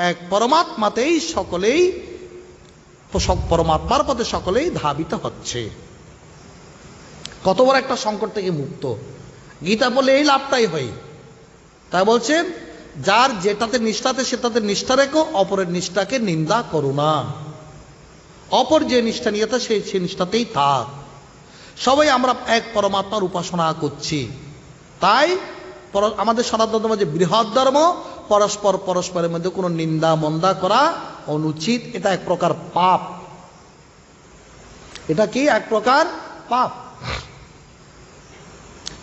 এক পরমাত্মাতেই সকলেই, পরমাত্মার পথে সকলেই ধাবিত হচ্ছে। কত বড় একটা সংকট থেকে মুক্ত। গীতা বলে এই লাভটাই হয়। তাই বলছেন, যার যেটাতে নিষ্ঠাতে সেটাতে নিষ্ঠা রেখো, অপরের নিষ্ঠাকে নিন্দা করো না। অপর যে নিষ্ঠা নিয়ে সেই নিষ্ঠাতেই থাক। সবাই আমরা এক পরমাত্মার উপাসনা করছি। তাই আমাদের সনাতন ধর্ম যে বৃহৎ ধর্ম, পরস্পরের মধ্যে কোনো নিন্দা মন্দা করা অনুচিত। এটা এক প্রকার পাপ। এটা কি? এক প্রকার পাপ।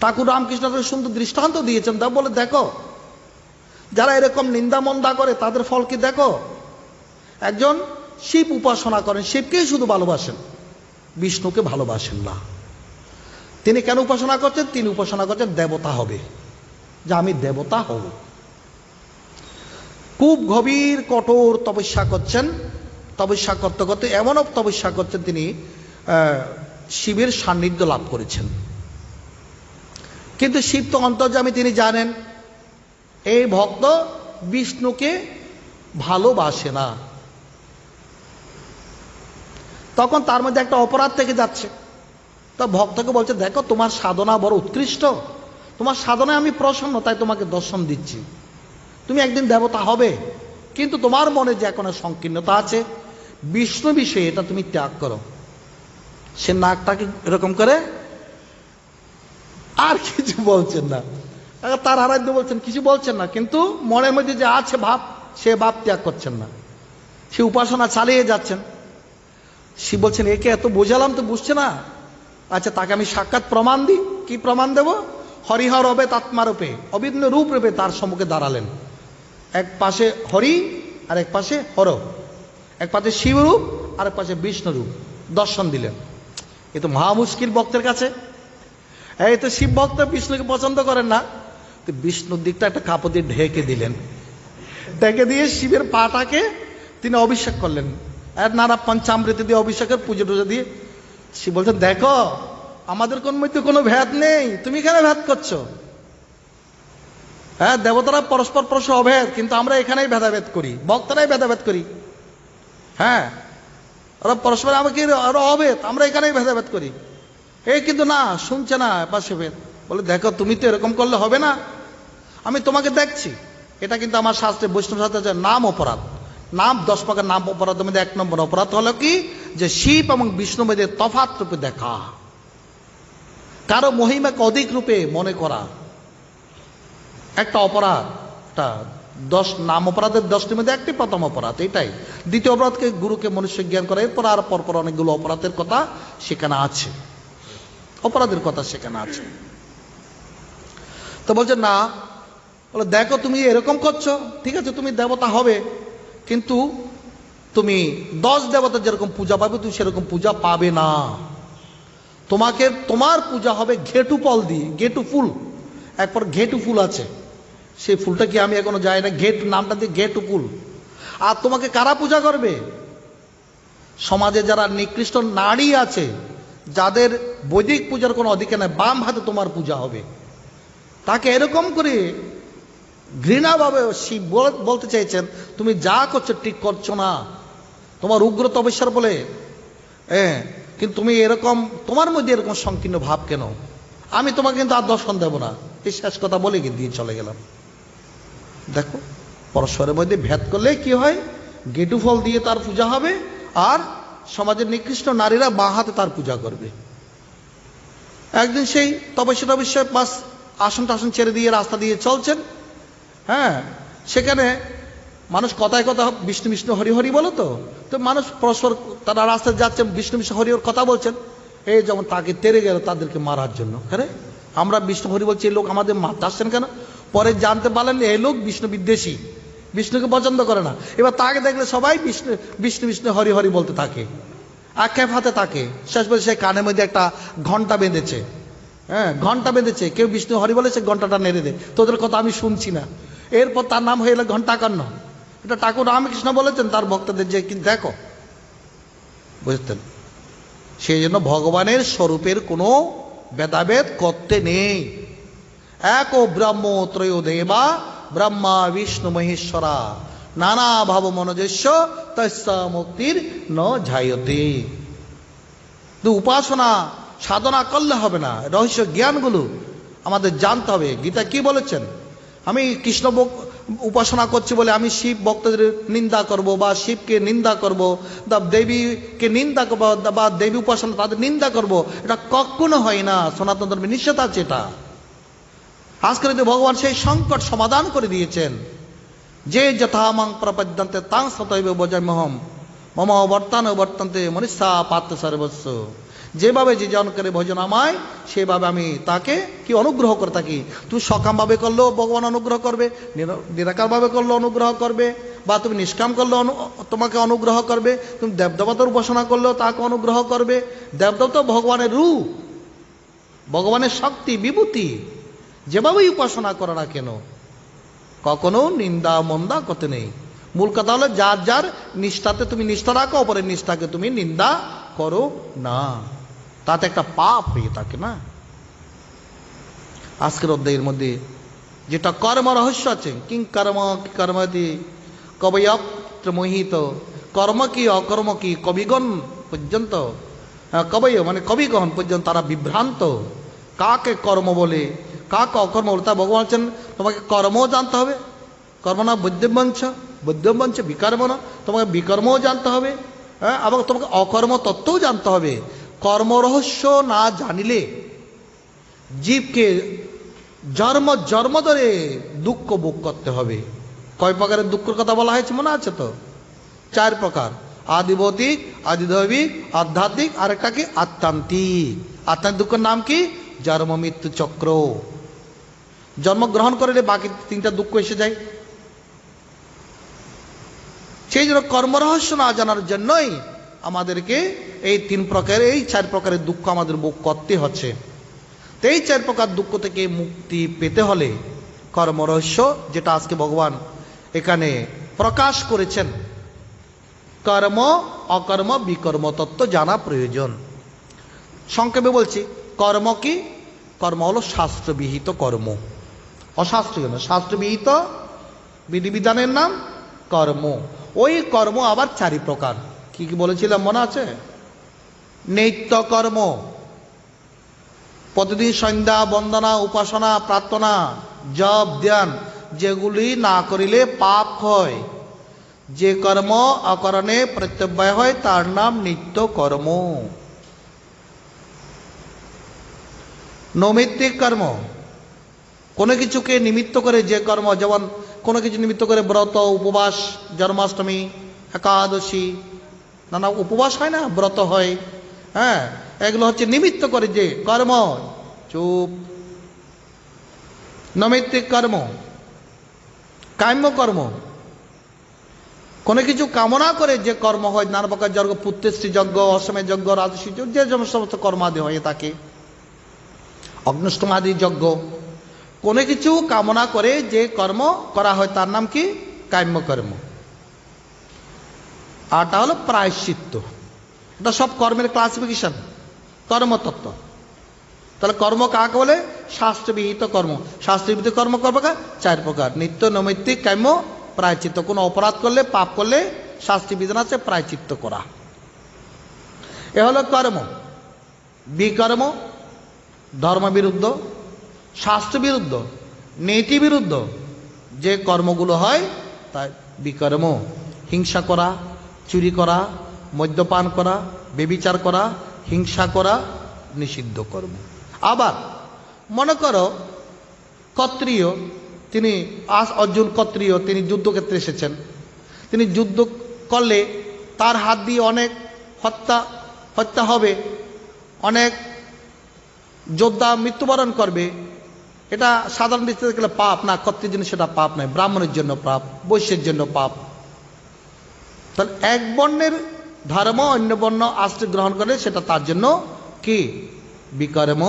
ঠাকুর রামকৃষ্ণ সুন্দর দৃষ্টান্ত দিয়েছেন। তা বলে দেখো, যারা এরকম নিন্দা মন্দা করে তাদের ফল কি দেখো। একজন শিব উপাসনা করেন, শিবকেই শুধু ভালোবাসেন, বিষ্ণুকে ভালোবাসেন না। তিনি কেন উপাসনা করছেন? তিনি উপাসনা করছেন দেবতা হবে, যে আমি দেবতা হব। খুব গভীর কঠোর তপস্যা করছেন। তপস্যা করতে করতে এমনও তপস্যা করছেন, তিনি শিবের সান্নিধ্য লাভ করেছেন। কিন্তু শিব তো অন্তর্যামী, তিনি জানেন এই ভক্ত বিষ্ণুকে ভালোবাসে না। তখন তার মধ্যে একটা অপরাধ থেকে যাচ্ছে। তা ভক্তকে বলছে, দেখো তোমার সাধনা বড় উৎকৃষ্ট, তোমার সাধনায় আমি প্রসন্ন, তাই তোমাকে দর্শন দিচ্ছি। তুমি একদিন দেবতা হবে, কিন্তু তোমার মনে যে এখন সংকীর্ণতা আছে বিষ্ণু বিষয়ে, এটা তুমি ত্যাগ করো। সে নাকটাকে এরকম করে আর কিছু বলছেন না। তার আরাধ্য বলছেন, কিছু বলছেন না, কিন্তু মনের মধ্যে যে আছে ভাব, সে ভাব ত্যাগ করছেন না। সে উপাসনা চালিয়ে যাচ্ছেন। শিব বলছেন, একে এত বোঝালাম তো বুঝছে না। আচ্ছা, তাকে আমি সাক্ষাৎ প্রমাণ দিই। কি প্রমাণ দেব? হরিহর হবে তাত্মারূপে, অভিন্ন রূপ রূপে তার সম্মুখে দাঁড়ালেন। এক পাশে হরি আর এক পাশে হর, এক পাশে শিবরূপ আর এক পাশে বিষ্ণুরূপ দর্শন দিলেন। এ তো মহা মুশকিল ভক্তের কাছে। এই তো শিব ভক্ত বিষ্ণুকে পছন্দ করেন না, তো বিষ্ণুর দিকটা একটা কাপড় দিয়ে ঢেকে দিলেন। ঢেকে দিয়ে শিবের পাটাকে তিনি অভিষেক করলেন, আর নানা পঞ্চামৃত দিয়ে অভিষেকের পুজো টুজো দিয়ে। শিব বলছেন, দেখো আমাদের কোন মধ্যে কোনো ভেদ নেই, তুমি কেন ভেদ করছো? হ্যাঁ, দেবতারা পরস্পর অভেদ, কিন্তু আমরা এখানেই ভেদাভেদ করি, ভক্তরাই ভেদাভেদ করি। হ্যাঁ, ওরা পরস্পর আমাকে আরো অভেদ, আমরা এখানেই ভেদাভেদ করি। এই কিন্তু না, শুনছে না পাশে ভেদ। বলে, দেখো তুমি তো এরকম করলে হবে না, আমি তোমাকে দেখছি। এটা কিন্তু আমার শাস্ত্রে, বৈষ্ণব শাস্ত্রে নাম অপরাধ। নাম 10 প্রকার নাম অপরাধের মধ্যে 1 নম্বর অপরাধ হলো কি, যে শিব এবং বিষ্ণু মধ্যে তফাৎ রূপে দেখা, কারো মহিমাকে অধিক রূপে মনে করা, একটা অপরাধ। 10 নাম অপরাধের 10টির মধ্যে একটি প্রথম অপরাধ, এটাই। দ্বিতীয় অপরাধকে গুরুকে মনুষ্য জ্ঞান করা। এরপর আর পরপর অনেকগুলো অপরাধের কথা সেখানে আছে, অপরাধের কথা সেখানে আছে। তো বলছে না, বলে দেখো তুমি এরকম করছো, ঠিক আছে তুমি দেবতা হবে, কিন্তু তুমি 10 দেবতা যেরকম পূজা পাবে তুমি সেরকম পূজা পাবে না। তোমার পূজা হবে ঘেটু ফল দিয়ে, ঘেটু ফুল। একবার ঘেটু ফুল আছে, সেই ফুলটা কি আমি এখনো যাই না, ঘেটু নামটা দিয়ে ঘেটু ফুল। আর তোমাকে কারা পূজা করবে? সমাজে যারা নিকৃষ্ট নারী আছে, যাদের বৈদিক পূজার কোনো অধিকার নেই, বাম হাতে তোমার পূজা হবে। তাকে এরকম করে ঘৃণাভাবে শিব বলতে চাইছেন, তুমি যা করছো ঠিক করছো না, তোমার উগ্র তপস্যার বলে। কিন্তু তুমি এরকম, তোমার মধ্যে এরকম সংকীর্ণ ভাব কেন? আমি তোমাকে কিন্তু আর দর্শন দেব না। এই শেষ কথা বলে দিয়ে চলে গেলাম। দেখো পরস্পরের মধ্যে ভেদ করলে কি হয়, গেটু ফল দিয়ে তার পূজা হবে, আর সমাজের নিকৃষ্ট নারীরা বাঁ হাতে তার পূজা করবে। একদিন সেই তপস্যা পাশ আসন টাসন ছেড়ে দিয়ে রাস্তা দিয়ে চলছেন, হ্যাঁ, সেখানে মানুষ কথায় কথা বিষ্ণু বিষ্ণু হরি হরি বলো, তো মানুষ পরস্পর তারা রাস্তায় যাচ্ছেন, বিষ্ণু বিষ্ণু হরি হরি কথা বলছেন, এই যেমন তাকে তেড়ে গেল তাদেরকে মারার জন্য। হ্যাঁ, আমরা বিষ্ণু হরি বলছি, এই লোক আমাদের মারতে আসছেন কেন? পরে জানতে পারলেন এই লোক বিষ্ণু বিদ্বেষী, বিষ্ণুকে পছন্দ করে না। এবার তাকে দেখলে সবাই বিষ্ণু বিষ্ণু বিষ্ণু হরি হরি বলতে থাকে, আক্ষেপ হাতে থাকে। শেষ পর্যন্ত সে কানের মধ্যে একটা ঘন্টা বেঁধেছে, হ্যাঁ ঘন্টা বেঁধেছে, কেউ বিষ্ণু হরি বলে সে ঘন্টাটা নেড়ে দেয়, তোদের কথা আমি শুনছি না। এরপর তার নাম হয়ে এলো ঘণ্টাকর্ণ। এটা ঠাকুর রামকৃষ্ণ বলেছেন তার ভক্তদের, যে কিন্তু দেখো, বুঝতেন, সেই জন্য ভগবানের স্বরূপের কোনো ভেদাভেদ করতে নেই। এক ও ব্রহ্ম ত্রয় দেবা ব্রহ্মা বিষ্ণু মহেশ্বরা নানা ভাব মনোজস্য তস্যা মুক্তির ন ঝায়তে। উপাসনা সাধনা করলে হবে না, রহস্য জ্ঞানগুলো আমাদের জানতে হবে। গীতা কি বলেছেন? আমি কৃষ্ণ উপাসনা করছি বলে আমি শিব ভক্তদের নিন্দা করব, বা শিবকে নিন্দা করব, বা দেবীকে নিন্দা করব, বা দেবী উপাসনা তাদের নিন্দা করব, এটা কখনো হয় না। সনাতন ধর্মে নিষেধ আছে এটা। আজকের যদি ভগবান সেই সংকট সমাধান করে দিয়েছেন, যে যথামাং প্রপদ্যন্তে তাং সতৈব ভজাম্যহম মম বর্তান বর্তন্তে মনীষা পাত্র সর্বস্ব। যেভাবে যে জন করে ভজন আমায়, সেভাবে আমি তাকে কি অনুগ্রহ করে থাকি। তুমি সকামভাবে করলেও ভগবান অনুগ্রহ করবে, নিরাকারভাবে করলেও অনুগ্রহ করবে, বা তুমি নিষ্কাম করলেও তোমাকে অনুগ্রহ করবে, তুমি দেবদেবতার উপাসনা করলেও তাকে অনুগ্রহ করবে। দেবদেবতা ভগবানের রূপ, ভগবানের শক্তি বিভূতি, যেভাবেই উপাসনা করো না কেন কখনো নিন্দা মন্দা করতে নেই। মূল কথা হলো যার যার নিষ্ঠাতে তুমি নিষ্ঠা রাখো, অপরের নিষ্ঠাকে তুমি নিন্দা করো না, তাতে একটা পাপ হয়ে থাকে না। আজকের অধ্যায়ের মধ্যে যেটা কর্ম রহস্য আছে, কিং কর্ম কি কর্মতি কবয়ত্র মোহিত, কর্ম কি অকর্ম কি কবিগণ পর্যন্ত, কবয় মানে কবিগণ পর্যন্ত তারা বিভ্রান্ত। কাকে কর্ম বলে কাকে অকর্ম বলে তা ভগবান বলছেন, তোমাকে কর্মও জানতে হবে, কর্ম না বুদ্ধিবঞ্চ, বুদ্ধিবঞ্চ বিকর্ম না, তোমাকে বিকর্মও জানতে হবে, হ্যাঁ, এবং তোমাকে অকর্ম তত্ত্বও জানতে হবে। কর্ম রহস্য না জানিলে জীবকে জন্ম জন্ম ধরে দুঃখ ভোগ করতে হবে। কয় প্রকারের দুঃখের কথা বলা হয়েছে মনে আছে তো? 4 প্রকার, আদিভৌতিক, আদিদৈবিক, আধ্যাত্মিক, আর একটা কি আত্মান্তিক। আত্মান্তিক দুঃখের নাম কি? জন্ম মৃত্যু চক্র। জন্মগ্রহণ করলে বাকি 3টা দুঃখ এসে যায়। সেই জন্য কর্মরহস্য না জানার জন্যই আমাদেরকে এই 3 প্রকারের, এই 4 প্রকারের দুঃখ আমাদের ভোগ করতে হচ্ছে। তো এই 4 প্রকার দুঃখ থেকে মুক্তি পেতে হলে কর্মরহস্য, যেটা আজকে ভগবান এখানে প্রকাশ করেছেন, কর্ম অকর্ম বিকর্ম তত্ত্ব জানা প্রয়োজন। সংক্ষেপে বলছি, কর্ম কি? কর্ম হলো শাস্ত্রবিহিত কর্ম, অশাস্ত্রীয় না, শাস্ত্রবিহিত বিধিবিধানের নাম কর্ম। ওই কর্ম আবার 4 প্রকার। কি কি বলেছিলাম মনে আছে? নিত্য কর্ম, প্রতিদিন সন্ধ্যা বন্দনা উপাসনা প্রার্থনা জপ ধ্যান, যেগুলি না করিলে পাপ হয়, যে কর্ম অকরণে প্রত্যব্যয় হয় তার নাম নিত্য কর্ম। নৈমিত্তিক কর্ম, কোনো কিছুকে নিমিত্ত করে যে কর্ম, যেমন কোনো কিছু নিমিত্ত করে ব্রত উপবাস, জন্মাষ্টমী একাদশী, নানা উপবাস হয় না, ব্রত হয়, হ্যাঁ, এগুলো হচ্ছে নিমিত্ত করে যে কর্ম। চুপ। নৈমিত্তিক কর্ম, কাম্য কর্ম, কোনো কিছু কামনা করে যে কর্ম হয়, নানা প্রকার যজ্ঞ, পুত্রশ্রী যজ্ঞ, অশ্বমেধ যজ্ঞ, রাজস্বী যজ্ঞ, যে সমস্ত কর্মাদি হয়ে থাকে, অগ্নষ্টমাদি যজ্ঞ, কোনো কিছু কামনা করে যে কর্ম করা হয় তার নাম কি? কাম্য কর্ম। আরটা হলো প্রায়শ্চিত্ত। এটা সব কর্মের ক্লাসিফিকেশন, কর্মতত্ত্ব। তাহলে কর্ম কাকে বলে? শাস্ত্রবিহিত কর্ম। শাস্ত্রবিহিত কর্ম করবে 4 প্রকার, নিত্য, নৈমিত্তিক, কাম্য, প্রায়শ্চিত্ত। কোনো অপরাধ করলে, পাপ করলে শাস্ত্রীয় বিধান আছে প্রায়শ্চিত্ত করা। এ হলো কর্ম। বিকর্ম, ধর্মবিরুদ্ধ, শাস্ত্র বিরুদ্ধ, নীতি বিরুদ্ধ যে কর্মগুলো হয় তা বিকর্ম। হিংসা করা, চুরি করা, মদ্যপান করা, ব্যভিচার করা, হিংসা করা নিষিদ্ধ কর্ম। আবার মনে করো ক্ষত্রিয়, তিনি অর্জুন ক্ষত্রিয়, তিনি যুদ্ধক্ষেত্রে এসেছেন, তিনি যুদ্ধ করলে তার হাত দিয়ে অনেক হত্যা হবে, অনেক যোদ্ধা মৃত্যুবরণ করবে। এটা সাধারণ দৃষ্টিতে দেখলে পাপ না, ক্ষত্রিয়ের জন্য সেটা পাপ নয়, ব্রাহ্মণের জন্য পাপ, বৈশ্যের জন্য পাপ। তাহলে এক বর্ণের ধর্ম অন্য বর্ণ আশ্রয় গ্রহণ করে সেটা তার জন্য কি? বিকর্ম।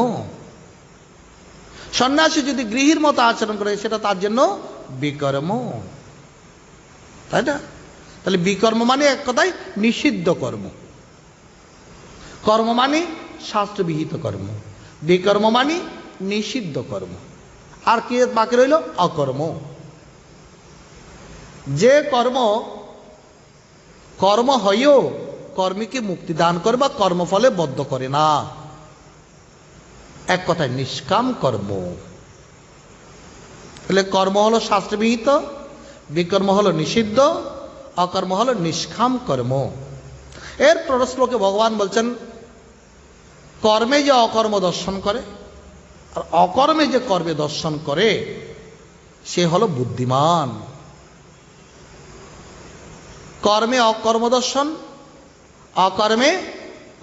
সন্ন্যাসী যদি গৃহীর মতো আচরণ করে সেটা তার জন্য বিকর্ম, তাই না? তাহলে বিকর্ম মানে এক কথায় নিষিদ্ধ কর্ম। কর্ম মানে শাস্ত্রবিহিত কর্ম, বিকর্ম মানে নিষিদ্ধ কর্ম। আর কি বাকি রইল? অকর্ম। যে কর্ম হয়েও কর্মীকে মুক্তি দান করে বা কর্মফলে বদ্ধ করে না, এক কথায় নিষ্কাম কর্ম। তাহলে কর্ম হলো শাস্ত্রবিহিত, বিকর্ম হলো নিষিদ্ধ, অকর্ম হলো নিষ্কাম কর্ম। এর পরের শ্লোকে ভগবান বলছেন কর্মে যে অকর্ম দর্শন করে আর অকর্মে যে কর্মে দর্শন করে সে হলো বুদ্ধিমান। কর্মে অকর্ম দর্শন, অকর্মে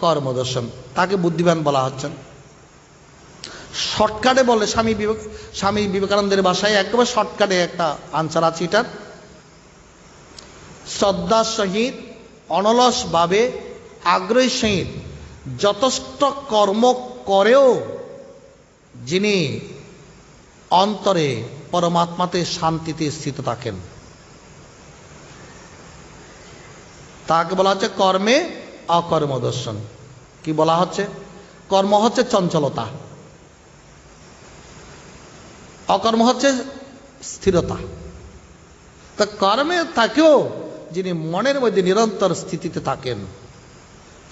কর্মদর্শন, তাকে বুদ্ধিমান বলা হচ্ছেন। শর্টকাটে বলে স্বামী বিবেকানন্দের ভাষায় একেবারে শর্টকাটে একটা আনসার আছে এটার। শ্রদ্ধার সহিত, অনলসভাবে, আগ্রহের সহিত যথেষ্ট কর্ম করেও যিনি অন্তরে পরমাত্মাতে শান্তিতে স্থিত থাকেন তাকে বলা হচ্ছে কর্মে অকর্ম দর্শন। কি বলা হচ্ছে? কর্ম হচ্ছে চঞ্চলতা, অকর্ম হচ্ছে স্থিরতা। তা কর্মে থাকেও যিনি মনের মধ্যে নিরন্তর স্থিতিতে থাকেন,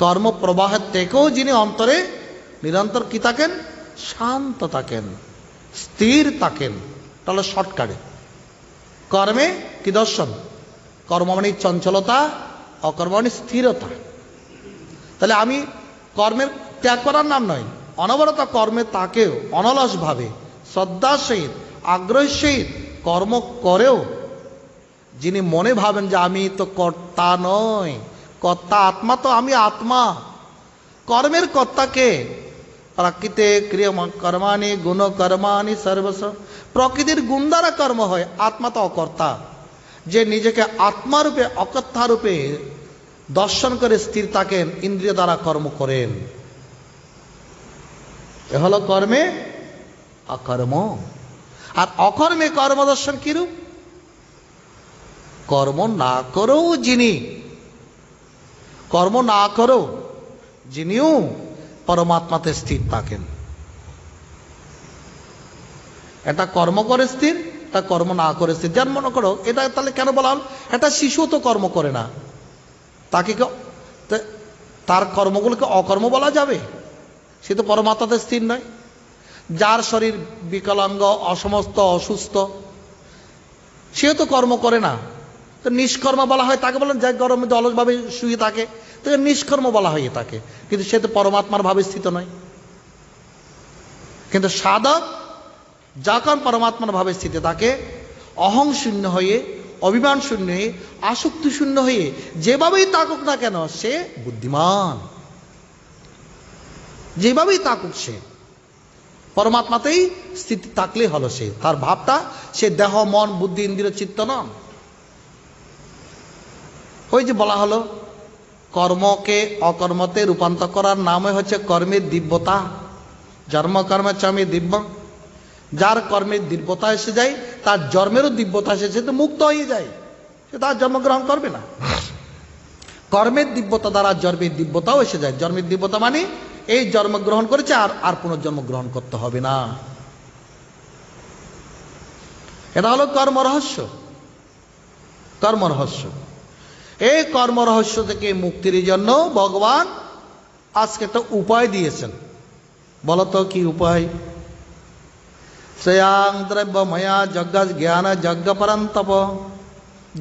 কর্ম প্রবাহের থেকেও যিনি অন্তরে নিরন্তর কি থাকেন? শান্ত থাকেন, স্থির থাকেন। তাহলে শর্টকাটে কর্মে কি দর্শন? কর্ম মানে চঞ্চলতা, অকর্ম মানে স্থিরতা। তাহলে আমি কর্মের ত্যাগ করার নাম নয়, অনবরত কর্মে তাকেও অনলসভাবে শ্রদ্ধার সহিত আগ্রহের সহিত কর্ম করেও যিনি মনে ভাবেন যে আমি তো কর্তা নই, কর্তা আত্মা, তো আমি আত্মা, কর্মের কর্তাকে প্রাকৃতে ক্রিয়া কর্মানি গুণ কর্মানি সর্বস, প্রকৃতির গুণ দ্বারা কর্ম হয়, আত্মা তো অকর্তা। যে নিজেকে আত্মারূপে অকর্তারূপে দর্শন করে স্থির থাকেন, ইন্দ্রিয় দ্বারা কর্ম করেন, এ হলো কর্মে অকর্ম। আর অকর্মে কর্মদর্শন কিরূপ? কর্ম না করেও যিনিও পরমাত্মাতে স্থির থাকেন। এটা কর্ম করে স্থির, তা কর্ম না করে স্থির। যেমন মনে করো, এটা তাহলে কেন বলা হল? একটা শিশু তো কর্ম করে না, তাকে তার কর্মগুলোকে অকর্ম বলা যাবে? সে তো পরমাত্মাতে স্থির নয়। যার শরীর বিকলাঙ্গ, অসমস্ত, অসুস্থ, সেও তো কর্ম করে না, তো নিষ্কর্ম বলা হয় তাকে। বলেন যাই গরমে অলসভাবে শুয়ে থাকে, তো নিষ্কর্ম বলা হয় তাকে, কিন্তু সে তো পরমাত্মার ভাবে স্থিত নয়। কিন্তু সাধক যখন পরমাত্মার ভাবে স্থিত থাকে, অহং শূন্য হয়ে, অভিমান শূন্য হয়ে, আসক্তি শূন্য হয়ে যেভাবেই থাকুক না কেন সে বুদ্ধিমান। যেভাবেই থাকুক সে পরমাত্মাতেই স্থিতি থাকলে হলো সে, তার ভাবটা সে দেহ মন বুদ্ধি ইন্দ্রিয় চিত্ত নন। ওই যে বলা হলো কর্মকে অকর্মতে রূপান্তর করার নামই হচ্ছে কর্মের দিব্যতা। জন্ম কর্মে চমে দিব্য, যার কর্মের দিব্যতা এসে যায় তার জন্মেরও দিব্যতা এসেছে, তো মুক্ত হয়ে যায়, সে তার জন্মগ্রহণ করবে না। কর্মের দিব্যতা দ্বারা জন্মের দিব্যতাও এসে যায়। জন্মের দিব্যতা মানে এই জন্মগ্রহণ করেছে আর পুনর্জন্ম গ্রহণ করতে হবে না। এটা হলো কর্মরহস্য। কর্মরহস্য, এই কর্মরহস্য থেকে মুক্তির জন্য ভগবান আজকে একটা উপায় দিয়েছেন। বলতো কি উপায়? শ্রেয়াং দ্রব্যময়া যজ্ঞ জ্ঞান যজ্ঞ পরন্তপ।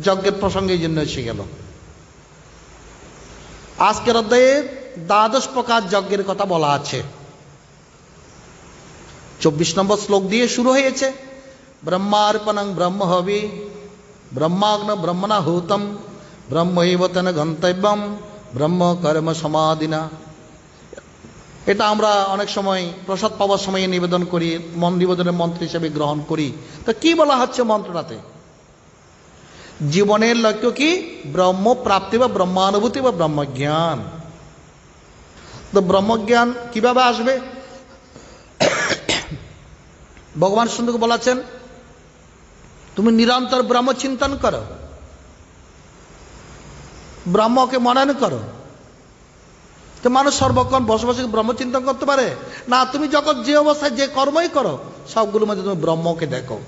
যজ্ঞের প্রসঙ্গে এই জন্য এসে গেল। আজকের অধ্যায়ে 12 প্রকার যজ্ঞের কথা বলা আছে। 24 নম্বর শ্লোক দিয়ে শুরু হয়েছে। ব্রহ্মার্পণং ব্রহ্মহবি ব্রহ্মাগ্ন ব্রহ্মণাহুতম ব্রহ্মৈব তেন গন্তব্যম ব্রহ্ম কর্ম সমাধিনা। এটা আমরা অনেক সময় প্রসাদ পাওয়ার সময় নিবেদন করি, মন নিবেদনের মন্ত্র হিসেবে গ্রহণ করি। তো কি বলা হচ্ছে মন্ত্রটাতে? জীবনের লক্ষ্য কি? ব্রহ্ম প্রাপ্তি বা ব্রহ্মানুভূতি বা ব্রহ্মজ্ঞান। তো ব্রহ্মজ্ঞান কিভাবে আসবে? ভগবান সুন্দর বলেছেন, তুমি নিরন্তর ব্রহ্ম চিন্তন করো, ব্রহ্মকে মনন করো। তো মানুষ সর্বক্ষণ বসে বসে ব্রহ্ম চিন্তন করতে পারে না। তুমি যখন যে অবস্থায় যে কর্মই করো, সবগুলোর মধ্যে তুমি ব্রহ্মকে দেখো।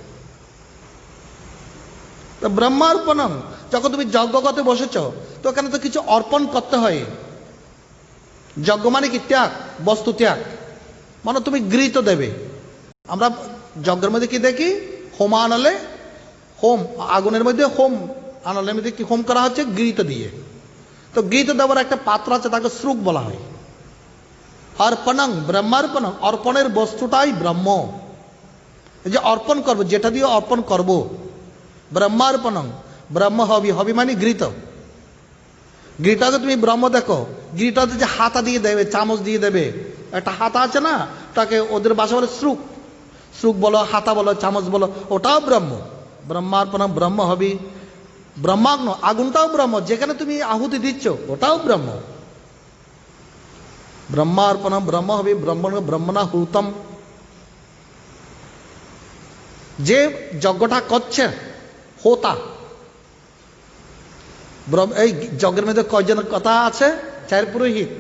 তো ব্রহ্মার্পণম, যখন তুমি যজ্ঞ করতে বসেছ, তো ওখানে তো কিছু অর্পণ করতে হয়। যজ্ঞ মানে কি? ত্যাগ, বস্তু ত্যাগ। মানে তুমি গৃহীত দেবে। আমরা যজ্ঞের মধ্যে কি দেখি? হোম আনলে, হোম আগুনের মধ্যে হোম আনলের মধ্যে কি হোম করা হচ্ছে? গৃহীত দিয়ে। তো গৃহীত দেওয়ার একটা পাত্র আছে, তাকে শ্রুক বলা হয়। অর্পণং ব্রহ্মার্পণং, অর্পণের বস্তুটাই ব্রহ্ম। এই যে অর্পণ করবো, যেটা দিয়ে অর্পণ করব, ব্রহ্মার্পণং ব্রহ্ম হবি। হবি মানে গৃহীত। গৃহীটাকে তুমি ব্রহ্ম দেখো। গৃহীটাতে যে হাতা দিয়ে দেবে, চামচ দিয়ে দেবে, একটা হাতা আছে না, তাকে ওদের ভাষা বলে শ্রুক। শ্রুক বলো, হাতা বলো, চামচ বলো, ওটাও ব্রহ্ম। ব্রহ্মার্পণম ব্রহ্ম হবি। ব্রহ্মাগ্ন, আগুনটাও ব্রহ্ম, যেখানে তুমি আহুতি দিচ্ছ ওটাও ব্রহ্ম। ব্রহ্মার্পণম ব্রহ্ম হবি ব্রহ্মণাহুতম। যে যজ্ঞটা করছে হোতা। এই যজ্ঞের মধ্যে কয়জনের কথা আছে? 4 পুরোহিত,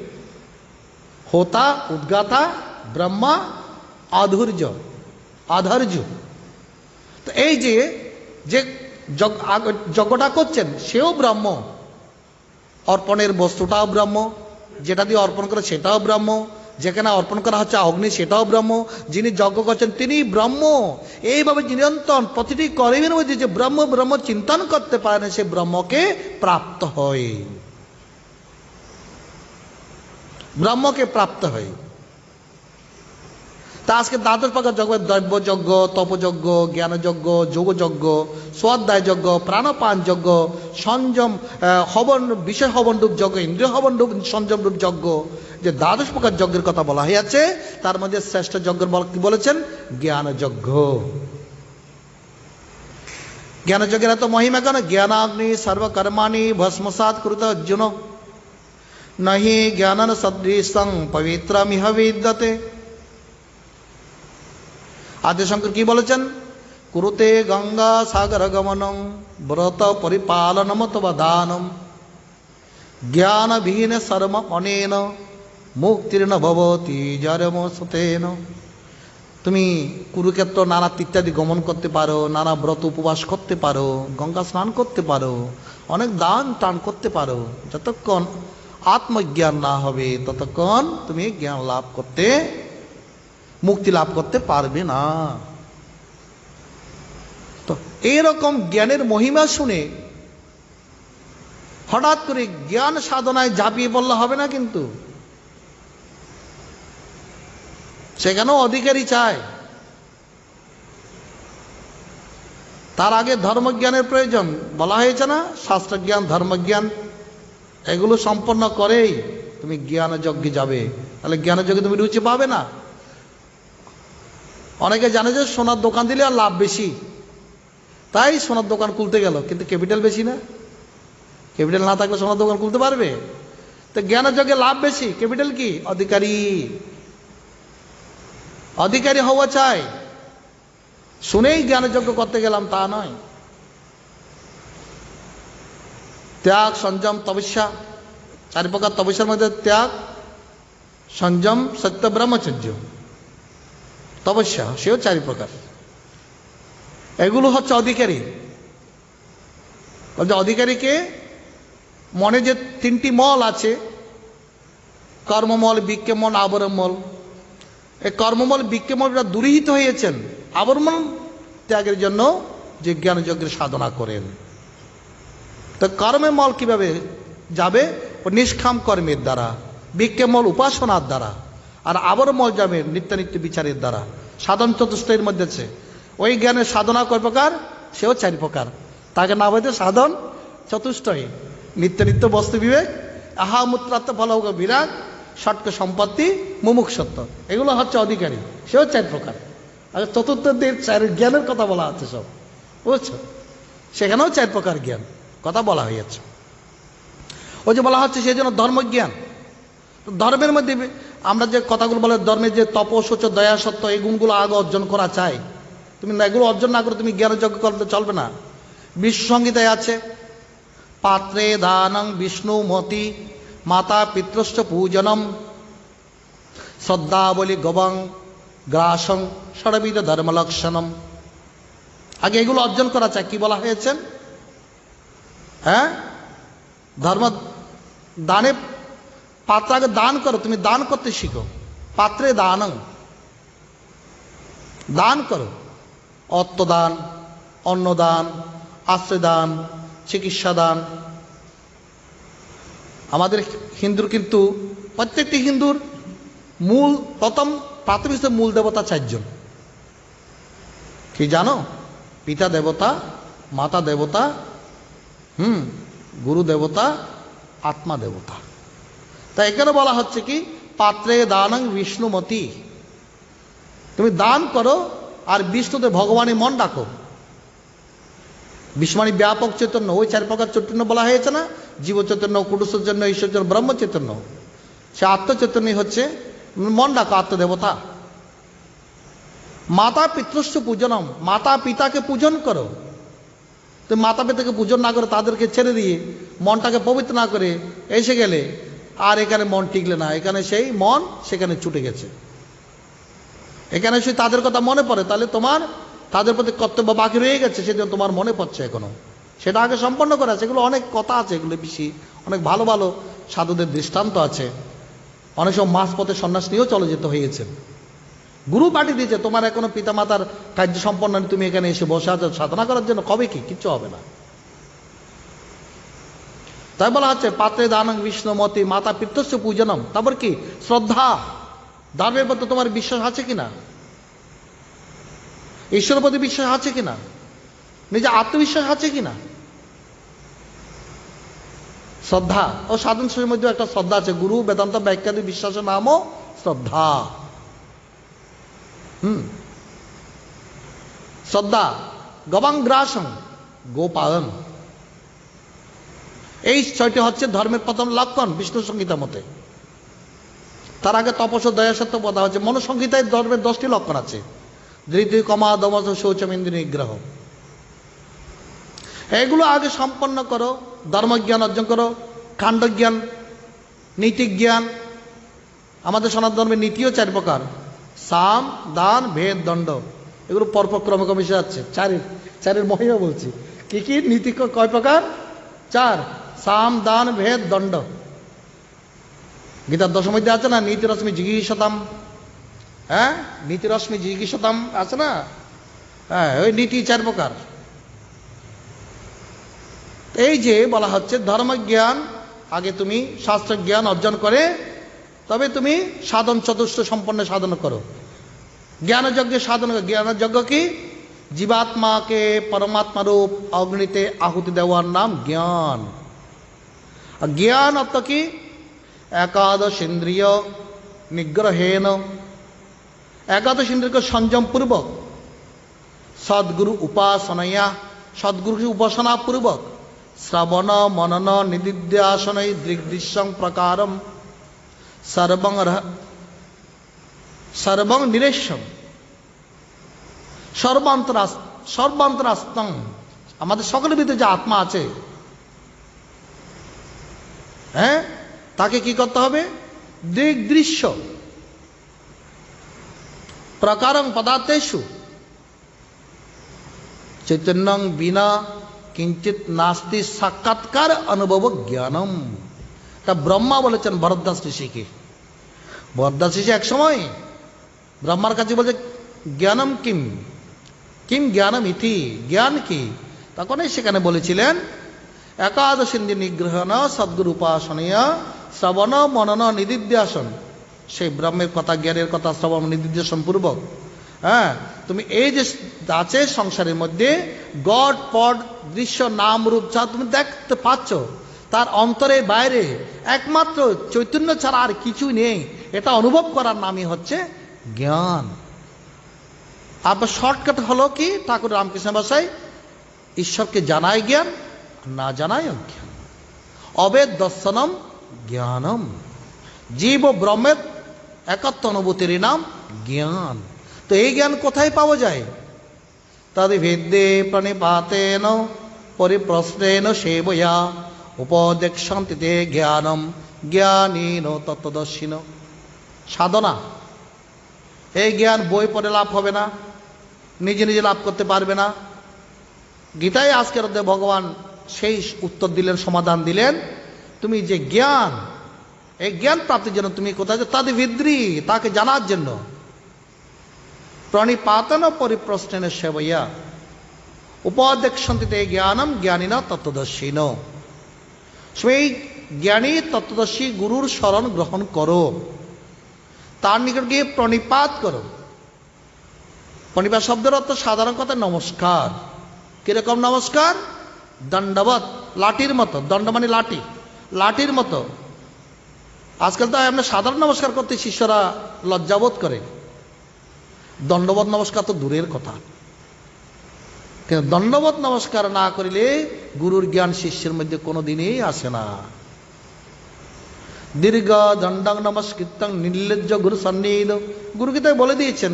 হোতা, উদ্গাতা, ব্রহ্মা, আধুর্য, আধার্য। তো এই যে যে যজ্ঞটা করছেন সেও ব্রহ্ম। অর্পণের বস্তুটাও ব্রহ্ম, যেটা দিয়ে অর্পণ করে সেটাও ব্রহ্ম, যেখানে অর্পণ করা হচ্ছে অগ্নি সেটাও ব্রহ্ম, যিনি যজ্ঞ করছেন তিনি ব্রহ্ম। এইভাবে নিরন্তর প্রতিটি কর্মের মধ্যে যে ব্রহ্ম ব্রহ্ম চিন্তন করতে পারে না, সে ব্রহ্মকে প্রাপ্ত হয়, ব্রহ্মকে প্রাপ্ত হয়। তা আজকে 12 প্রকার যজ্ঞ, দ্রব্যযজ্ঞ, তপযজ্ঞ, জ্ঞানযজ্ঞ, যোগযজ্ঞ, স্বাধ্যায় যজ্ঞ, প্রাণপান যজ্ঞ, সংযম হবন, বিষয় হবনরূপ যজ্ঞ, ইন্দ্রিয় হবনরূপ সংযমরূপ যজ্ঞ, যে 12 প্রকার যজ্ঞের কথা বলা হয়েছে, তার মধ্যে শ্রেষ্ঠ যজ্ঞের কি বলেছেন? জ্ঞানযজ্ঞ। জ্ঞানযজ্ঞের এত মহিমা কেন? জ্ঞানাগ্নি সর্বকর্মাণি ভস্মসাৎ কুরুত অর্জুন, নহি জ্ঞানন সদৃশং পবিত্রমিহ বিদ্যতে। আদ্যশঙ্কর কি বলেছেন? কুরুতে গঙ্গা সাগর গমনং ব্রত পরিপালনমতবা দানম জ্ঞানবিহীন সর্ম অনেন মুক্তির্ন ভবতি জরম সতেন। তুমি কুরুক্ষেত্র নানা তীর্থাদি গমন করতে পারো, নানা ব্রত উপবাস করতে পারো, গঙ্গা স্নান করতে পারো, অনেক দান টান করতে পারো, যতক্ষণ আত্মজ্ঞান না হবে ততক্ষণ তুমি জ্ঞান লাভ করতে, মুক্তি লাভ করতে পারবে না। তো এইরকম জ্ঞানের মহিমা শুনে হঠাৎ করে জ্ঞান সাধনায় ঝাঁপিয়ে পড়লে হবে না, কিন্তু সেখানেও অধিকারী চায়। তার আগে ধর্মজ্ঞানের প্রয়োজন। বলা হয়েছে না, শাস্ত্রজ্ঞান ধর্মজ্ঞান এগুলো সম্পন্ন করেই তুমি জ্ঞানযজ্ঞে যাবে। তাহলে জ্ঞানযজ্ঞে তুমি রুচি পাবে না। অনেকে জানে যে সোনার দোকান দিলে আর লাভ বেশি, তাই সোনার দোকান খুলতে গেল, কিন্তু ক্যাপিটাল বেশি না। ক্যাপিটাল না থাকলে সোনার দোকান খুলতে পারবে? তো জ্ঞানযজ্ঞে লাভ বেশি, ক্যাপিটাল কি? অধিকারী। অধিকারী হওয়া চাই। শুনেই জ্ঞানযজ্ঞ করতে গেলাম তা নয়। ত্যাগ, সংযম, তপস্যা, 4 প্রকার তপস্যার মধ্যে ত্যাগ, সংযম, সত্য, ব্রহ্মচর্য, তপস্যা, সেও 4 প্রকার। এগুলো হচ্ছে অধিকারী। অধিকারীকে মনে যে 3টি মল আছে, কর্মমল, বিক্ষেমল, আবরমল। এই কর্মমল বিক্ষেমলরা দূরীভূত হয়েছেন আবর্মন ত্যাগের জন্য যে জ্ঞানযজ্ঞের সাধনা করেন। তো কর্মের মল কিভাবে যাবে? ও নিষ্কাম কর্মের দ্বারা, বিজ্ঞমল উপাসনার দ্বারা, আর আবরমল যাবে নিত্য নিত্য বিচারের দ্বারা। সাধন চতুষ্টয়ের মধ্যে আছে। ওই জ্ঞানের সাধনা কয় প্রকার? সেও 4 প্রকার। তাকে না বলতে সাধন চতুষ্টয়। নিত্য নিত্য বস্তু বিবেক, আহা মূত্রাত্ম ফলভোগ বিরাগ, ষটক সম্পত্তি, মুমুক্ষুত্ব, এগুলো হচ্ছে অধিকারী। সেও 4 প্রকার। আর চতুর্থ দিক 4 জ্ঞানের কথা বলা আছে সব, বুঝছো? সেখানেও 4 প্রকার জ্ঞান কথা বলা হয়েছে। ওই যে বলা হচ্ছে সেই জন্য ধর্মজ্ঞান। ধর্মের মধ্যে আমরা যে কথাগুলো বলে, ধর্মের যে তপ, শৌচ, দয়া, সত্য, এই গুণগুলো আগে অর্জন করা চাই। তুমি এগুলো অর্জন না করে তুমি জ্ঞানযজ্ঞ করতে চলবে না। বিষ্ণু সংহিতায় আছে, পাত্রে দানং বিষ্ণু মতি, মাতা পিতৃশ্চ পূজনম, শ্রদ্ধাবলী গবং গ্রাসং ষড়বিধ ধর্মলক্ষণম। আগে এগুলো অর্জন করা চাই। কি বলা হয়েছে? হ্যাঁ, ধর্ম দানে, পাত্র আগে দান করো, তুমি দান করতে শিখো। পাত্রে দানং, দান করো। অর্থদান, অন্নদান, আশ্রয়দান, চিকিৎসা দান। আমাদের হিন্দুর কিন্তু প্রত্যেকটি হিন্দুর মূল প্রথম প্রাথমিক মূল দেবতা 4 জন। কি জানো? পিতা দেবতা, মাতা দেবতা, গুরু দেবতা, আত্মা দেবতা। তাই এখানে বলা হচ্ছে কি, পাত্রে দানং বিষ্ণুমতি, তুমি দান করো আর বিষ্ণুতে ভগবানের মন ডাকো। বিষ্ণু মানে ব্যাপক চৈতন্য, ওই 4 প্রকার চৈতন্য বলা হয়েছে না? জীব চৈতন্য, কুটুস চৈতন্য, ঈশ্বর চৈতন্য, ব্রহ্ম চৈতন্য। সে আত্মচৈতন্য হচ্ছে মন ডাকো, আত্মদেবতা। মাতা পিতৃশ্চ পূজনম, মাতা পিতাকে পূজন করো। তুমি মাতা পিতাকে পূজন না করে তাদেরকে ছেড়ে দিয়ে মনটাকে পবিত্র না করে এসে গেলে আর এখানে মন টিকলে না, এখানে সেই মন সেখানে ছুটে গেছে। এখানে সে তাদের কথা মনে পড়ে, তাহলে তোমার তাদের প্রতি কর্তব্য বাকি রয়ে গেছে, সেজন্য তোমার মনে পড়ছে এখনো। সেটা আগে সম্পন্ন করা আছে। এগুলো অনেক কথা আছে, এগুলো বেশি অনেক ভালো ভালো সাধুদের দৃষ্টান্ত আছে। অনেক সময় মাঝ পথে সন্ন্যাস নিয়েও চলে যেতে হয়েছে। গুরু পাঠিয়ে দিয়েছে, তোমার এখনো পিতামাতার কার্য সম্পন্ন, তুমি এখানে এসে বসে আছো সাধনা করার জন্য, কবে কি? কিচ্ছু হবে না। তাই বলা হচ্ছে পাত্রে দানং বিষ্ণুমতি, মাতা পিতৃশ্চ পূজনম। তারপর কি? শ্রদ্ধা। ধর্মের প্রতি তোমার বিশ্বাস আছে কিনা? ঈশ্বরের প্রতি বিশ্বাস আছে কিনা? নিজে আত্মবিশ্বাস আছে কিনা? শ্রদ্ধা ও সাধন শ্রেণীর মধ্যে একটা শ্রদ্ধা আছে। গুরু বেদান্ত ব্যাখ্যাদি বিশ্বাসের নামও শ্রদ্ধা। শ্রদ্ধা। গবাং গ্রাসং, গোপালন। এই 6টি হচ্ছে ধর্মের প্রথম লক্ষণ বিষ্ণু সংহিতা মতে। তার আগে তপস্য, দয়া, সত্য বলা হচ্ছে। মনুসংহিতায় ধর্মের 10টি লক্ষণ আছে। ধৃতি, ক্ষমা, দমস, শৌচম, ইন্দ্রিয় নিগ্রহ। এগুলো আগে সম্পন্ন করো। ধর্মজ্ঞান অর্জন করো, কাণ্ডজ্ঞান, নীতিজ্ঞান। আমাদের সনাতন ধর্মের নীতিও 4 প্রকার: সাম, দান, ভেদ, দণ্ড। এগুলো পরপর ক্রমে ক্রমে যাচ্ছে। 4-এর মহিমা বলছি। কি কি নীতি কয় প্রকার? 4: সাম, দান, ভেদ, দণ্ড। গীতার 10 মধ্যে আছে না, নীতি রশ্মি জিগীষতাম। হ্যাঁ, নীতি রশ্মি জিগীষতাম আছে না? হ্যাঁ, ওই নীতি 4 প্রকার। এই যে বলা হচ্ছে ধর্মজ্ঞান আগে তুমি শাস্ত্র জ্ঞান অর্জন করে তবে তুমি সাধন চতুষ্ট সম্পন্ন সাধন করো। জ্ঞানযজ্ঞের সাধন। জ্ঞানযজ্ঞ কি? জীবাত্মাকে পরমাত্মা রূপ অগ্নিতে আহুতি দেওয়ার নাম জ্ঞান। আর জ্ঞান অর্থ কি? একাদশ ইন্দ্রিয় নিগ্রহেন, একাদশ ইন্দ্রিয়কে সংযম পূর্বক, সদ্গুরু উপাসনায়া, সদ্গুরুকে উপাসনা পূর্বক, শ্রবণ মনন নিদিধ্যাসনৈ দৃগ্দৃশ্যং প্রকারম সর্বং নিরেশ্বম সর্বান্তরাস্তং। আমাদের সকলের ভিতরে যে আত্মা আছে, হ্যাঁ, তাকে কি করতে হবে? দৃগ্দৃশ্য প্রকারং পদার্থেষু চৈতন্যং বিনা কিঞ্চিত নাস্তি সাক্ষাৎকার অনুভব জ্ঞানম। তা ব্রহ্মা বলেছেন ভরদ্বাজ ঋষিকে। ভরদ্বাজ ঋষি এক সময় ব্রহ্মার কাছে বলছে জ্ঞানম কিম, কিম জ্ঞানম ইতি, জ্ঞান কি? তখনই সেখানে বলেছিলেন একাদশিন্দ্রিয় নিগ্রহণ সদ্গুরু উপাসনীয় শ্রবণ মনন নিদিধ্যাসন, সেই ব্রহ্মের কথা জ্ঞানের কথা শ্রবণ নিদিধ্যাসন পূর্বক, হ্যাঁ, তুমি এই যে আছে সংসারের মধ্যে গড পড দৃশ্য নাম রূপ যা তুমি দেখতে পাচ্ছ, তার অন্তরে বাইরে একমাত্র চৈতন্য ছাড়া আর কিছুই নেই, এটা অনুভব করার নামই হচ্ছে জ্ঞান। আপনার শর্টকাট হলো কি? ঠাকুর রামকৃষ্ণ ভাষায় ঈশ্বরকে জানায় জ্ঞান, না জানায় অজ্ঞান। অবেদ দর্শনম জ্ঞানম, জীব ও ব্রহ্মের একত্ব অনুভূতির নাম জ্ঞান। তো এই জ্ঞান কোথায় পাওয়া যায়? তদি ভেদ্যে প্রণিপাতেন পরিপ্রশ্নেন সেবয়া উপদেক্ষন্তি তে জ্ঞানম জ্ঞানীন তত্ত্বদর্শিন। সাধনা, এই জ্ঞান বই পড়ে লাভ হবে না, নিজে নিজে লাভ করতে পারবে না। গীতায় আজকের অধ্যায়ে ভগবান সেই উত্তর দিলেন, সমাধান দিলেন। তুমি যে জ্ঞান, এই জ্ঞান প্রাপ্তির জন্য তুমি কোথায়? তাদি ভিদ্রি, তাকে জানার জন্য। প্রণিপাতন পরিপ্রশ্নেন সেবয়া উপদেক্ষন্তি তে জ্ঞানম জ্ঞানীন তত্ত্বদর্শিন। সেই জ্ঞানী তত্ত্বদর্শী গুরুর শরণ গ্রহণ করো, তার নিকট গিয়ে প্রণিপাত করো। প্রণিপাত শব্দের অর্থ সাধারণ কথা নমস্কার। কিরকম নমস্কার? দণ্ডবত, লাঠির মতো। দণ্ড মানে লাঠি, লাঠির মতো। আজকাল তো আমরা সাধারণ নমস্কার করতে শিষ্যরা লজ্জাবোধ করে, দণ্ডবত নমস্কার তো দূরের কথা। কিন্তু দণ্ডবত নমস্কার না করিলে গুরুর জ্ঞান শিষ্যের মধ্যে কোনোদিনই আসে না। দীর্ঘ দণ্ডং নমস্কৃতং নির্লজ্জ গুরু সন্নিহিত, গুরুকে তাই বলে দিয়েছেন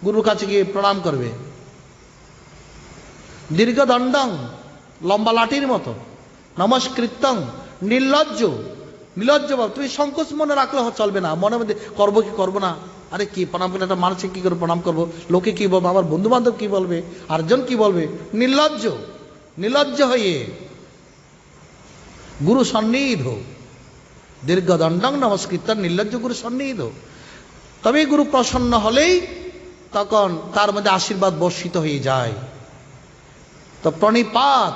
গুরুর কাছে গিয়ে প্রণাম করবে। দীর্ঘ দণ্ডং, লম্বা লাঠির মতো। নমস্কৃতং, নির্লজ্জ, নির্লজ্জ ভাব। তুমি সংকোচ মনে রাখলে চলবে না, মনের মধ্যে করবো কি করবো না, আরে কি প্রণাম করলে একটা মানুষকে কি করে প্রণাম করবো, লোকে কি বলবো, আমার বন্ধু বান্ধব কি বলবে, আরেকজন কি বলবে। নির্লজ্জ, নির্লজ্জ হয়ে গুরু সন্নিহিত। দীর্ঘ দণ্ডং নমস্কৃতং নির্লজ্জ গুরু সন্নিহিত। তবে গুরু প্রসন্ন হলেই তখন তার মধ্যে আশীর্বাদ বর্ষিত হয়ে যায়। তো প্রণিপাত,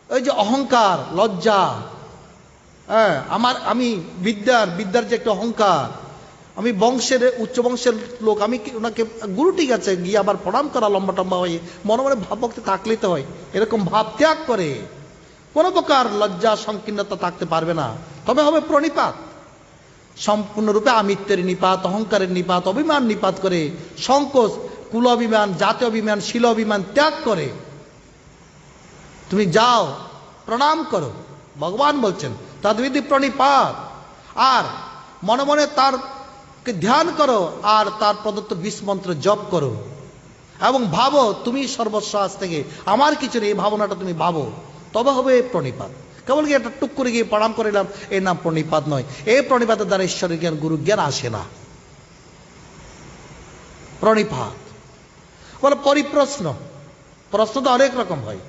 ওই যে অহংকার, লজ্জা, হ্যাঁ, আমি বিদ্যার যে একটা অহংকার, আমি বংশের উচ্চ বংশের লোক, আমি ওনাকে গুরু, ঠিক আছে, গিয়ে আবার প্রণাম করা লম্বা টম্বা হয়ে মনে মনে ভাবভক্তি থাকলেই তো হয়। এরকম ভাব ত্যাগ করে কোনো প্রকার লজ্জা সংকীর্ণতা থাকতে পারবে না। তবে হবে প্রণিপাত, সম্পূর্ণরূপে আমিত্বের নিপাত, অহংকারের নিপাত, অভিমান নিপাত করে, সংকোচ, কুল অভিমান, জাতীয় অভিমান, শিল অভিমান ত্যাগ করে তুমি যাও, প্রণাম করো। ভগবান বলছেন তদ্বিধি প্রণিপাত। আর মনে মনে তারকে ধ্যান করো, আর তার প্রদত্ত 20 মন্ত্র জপ করো, এবং ভাবো তুমি সর্বস্ব, আজ থেকে আমার কিছু নেই, এই ভাবনাটা তুমি ভাবো, তবে হবে প্রণিপাত। কেবল গিয়ে একটা টুক করে গিয়ে প্রণাম করিলাম, এর নাম প্রণিপাত নয়। এই প্রণিপাতের দ্বারা ঈশ্বরের জ্ঞান, গুরু জ্ঞান আসে না। প্রণিপাত বলে পরিপ্রশ্ন। প্রশ্ন তো অনেক রকম হয়।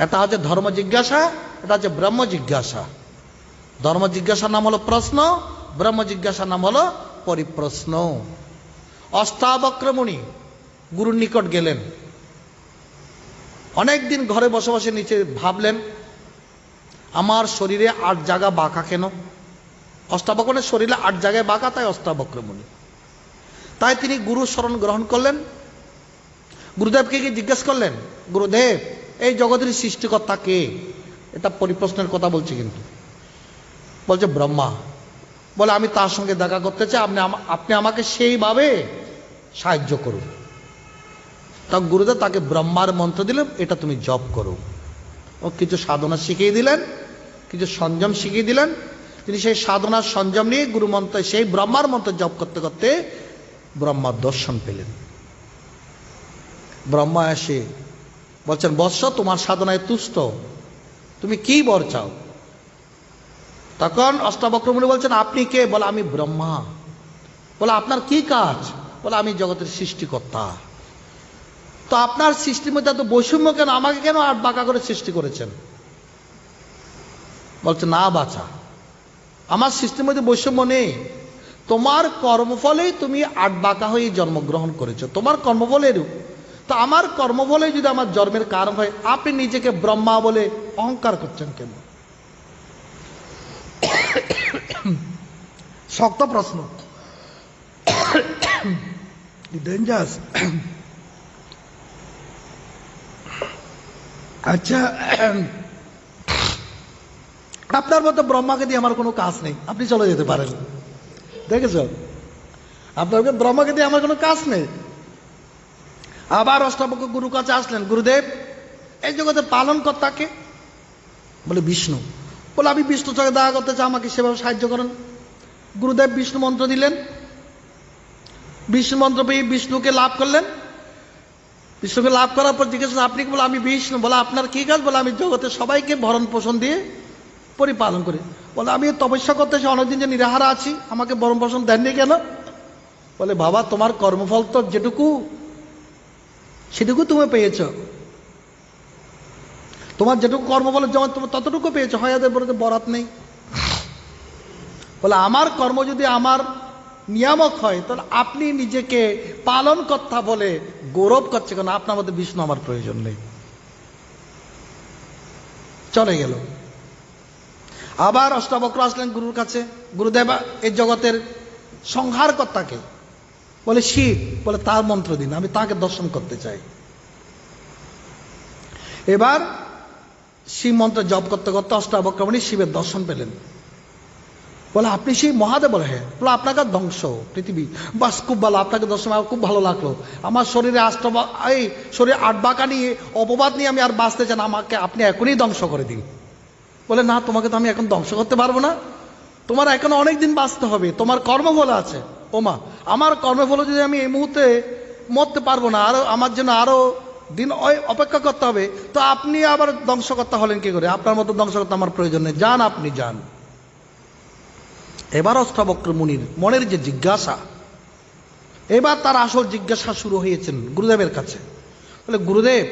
এটা হচ্ছে ধর্ম জিজ্ঞাসা, এটা হচ্ছে ব্রহ্ম জিজ্ঞাসা। ধর্ম জিজ্ঞাসার নাম হলো প্রশ্ন, ব্রহ্ম জিজ্ঞাসার নাম হলো পরিপ্রশ্ন। অষ্টাবক্রমণি গুরুর নিকট গেলেন, অনেকদিন ঘরে বসে বসে নিচে ভাবলেন আমার শরীরে 8 জায়গা বাঁকা কেন? অষ্টাবক্রমণের শরীরে 8 জায়গায় বাঁকা, তাই অষ্টাবক্রমণি। তাই তিনি গুরু শরণ গ্রহণ করলেন। গুরুদেবকে গিয়ে জিজ্ঞেস করলেন, গুরুদেব এই জগতের সৃষ্টিকর্তা কে? এটা পরিপ্রশ্নের কথা বলছি, কিন্তু বলছে ব্রহ্মা। বলে আমি তার সঙ্গে দেখা করতে চাই, আপনি আমাকে সেইভাবে সাহায্য করুন। তা গুরুদেব তাকে ব্রহ্মার মন্ত্র দিলেন, এটা তুমি জপ করো। ও কিছু সাধনা শিখিয়ে দিলেন, কিছু সংযম শিখিয়ে দিলেন। তিনি সেই সাধনার সংযম নিয়ে গুরু মন্ত্র, সেই ব্রহ্মার মন্ত্র জপ করতে করতে ব্রহ্মার দর্শন পেলেন। ব্রহ্মা এসে বলছেন, বৎস তোমার সাধনায় তুষ্ট, তুমি কি বর চাও? তখন অষ্টাবক্রমণি বলছেন, আপনি কে? বলে আমি ব্রহ্মা। বলে আপনার কি কাজ? বলে আমি জগতের সৃষ্টিকর্তা। তো আপনার সৃষ্টির মধ্যে এত বৈষম্য কেন? আমাকে কেন 8 বাঁকা করে সৃষ্টি করেছেন? বলছে না বাছা, আমার সৃষ্টির মধ্যে বৈষম্য নেই, তোমার কর্মফলেই তুমি আটবাঁকা হয়ে জন্মগ্রহণ করেছো, তোমার কর্মফলেরও। তো আমার কর্মফলে যদি আমার জন্মের কারণ হয়, আপনি নিজেকে ব্রহ্মা বলে অহংকার করছেন কেন? শক্ত প্রশ্ন, ডেঞ্জারাস। আচ্ছা, আপনার মতো ব্রহ্মাকে দিয়ে আমার কোনো কাজ নেই, আপনি চলে যেতে পারেন। দেখেছ, আপনার ব্রহ্মাকে দিয়ে আমার কোনো কাজ নেই। আবার অষ্টাবক্র গুরুর কাছে আসলেন, গুরুদেব এই জগতের পালন কর্তাকে? বলে বিষ্ণু। বলে আমি বিষ্ণুর সঙ্গে দেখা করতে চাই, আমাকে সেভাবে সাহায্য করেন। গুরুদেব বিষ্ণু মন্ত্র দিলেন, বিষ্ণু মন্ত্র পেয়ে বিষ্ণুকে লাভ করলেন। বিষ্ণুকে লাভ করার পর জিজ্ঞেস করলেন, আপনি কি? বলে আমি বিষ্ণু। বলে আপনার কি কাজ? বলে আমি জগতের সবাইকে ভরণ পোষণ দিয়ে পরিপালন করি। বলে আমি তপস্যা করতেছি অনেকদিন যে নিরাহারা আছি, আমাকে ভরণ পোষণ দেননি কেন? বলে বাবা, তোমার কর্মফল তো যেটুকু সেটুকু তুমি পেয়েছ, তোমার যেটুকু কর্মফলের জমা তুমি ততটুকু পেয়েছো, হয়াদের বলতে বরাত নেই। বলে আমার কর্ম যদি আমার নিয়ামক হয়, তাহলে আপনি নিজেকে পালন কর্তা বলে গৌরব করছে কেন? আপনার মধ্যে বিষ্ণু আমার প্রয়োজন নেই। চলে গেল। আবার অষ্টাবক্র আসলেন গুরুর কাছে, গুরুদেব এই জগতের সংহার কর্তাকে? বলে শিব। বলে তার মন্ত্র দিন, আমি তাকে দর্শন করতে চাই। এবার শিব মন্ত্র জপ করতে করতে অষ্টাবক্রমণি শিবের দর্শন পেলেন। বলে আপনি সেই মহাদেব? বলে হ্যাঁ। বলে আপনাকে ধ্বংস পৃথিবী, বাস খুব ভালো, আপনাকে দর্শন আমার খুব ভালো লাগলো। আমার শরীরে এই শরীরে আটবাঁকা নিয়ে অপবাদ নিয়ে আমি আর বাঁচতে চান, আমাকে আপনি এখনই ধ্বংস করে দিন। বলে না, তোমাকে তো আমি এখন ধ্বংস করতে পারবো না, তোমার এখন অনেক দিন বাঁচতে হবে, তোমার কর্মফল আছে। ওমা, আমার কর্মফল যদি আমি এই মুহূর্তে মরতে পারবো না, আরো আমার জন্য আরো দিন অপেক্ষা করতে হবে, তো আপনি আবার ধ্বংসকর্তা হলেন কি করে? আপনার মতো ধ্বংসকর্তা আমার প্রয়োজন নেই, যান আপনি যান। এবার অষ্টাবক্র মুনির মনের যে জিজ্ঞাসা, এবার তার আসল জিজ্ঞাসা শুরু হয়েছেন গুরুদেবের কাছে। বলে গুরুদেব,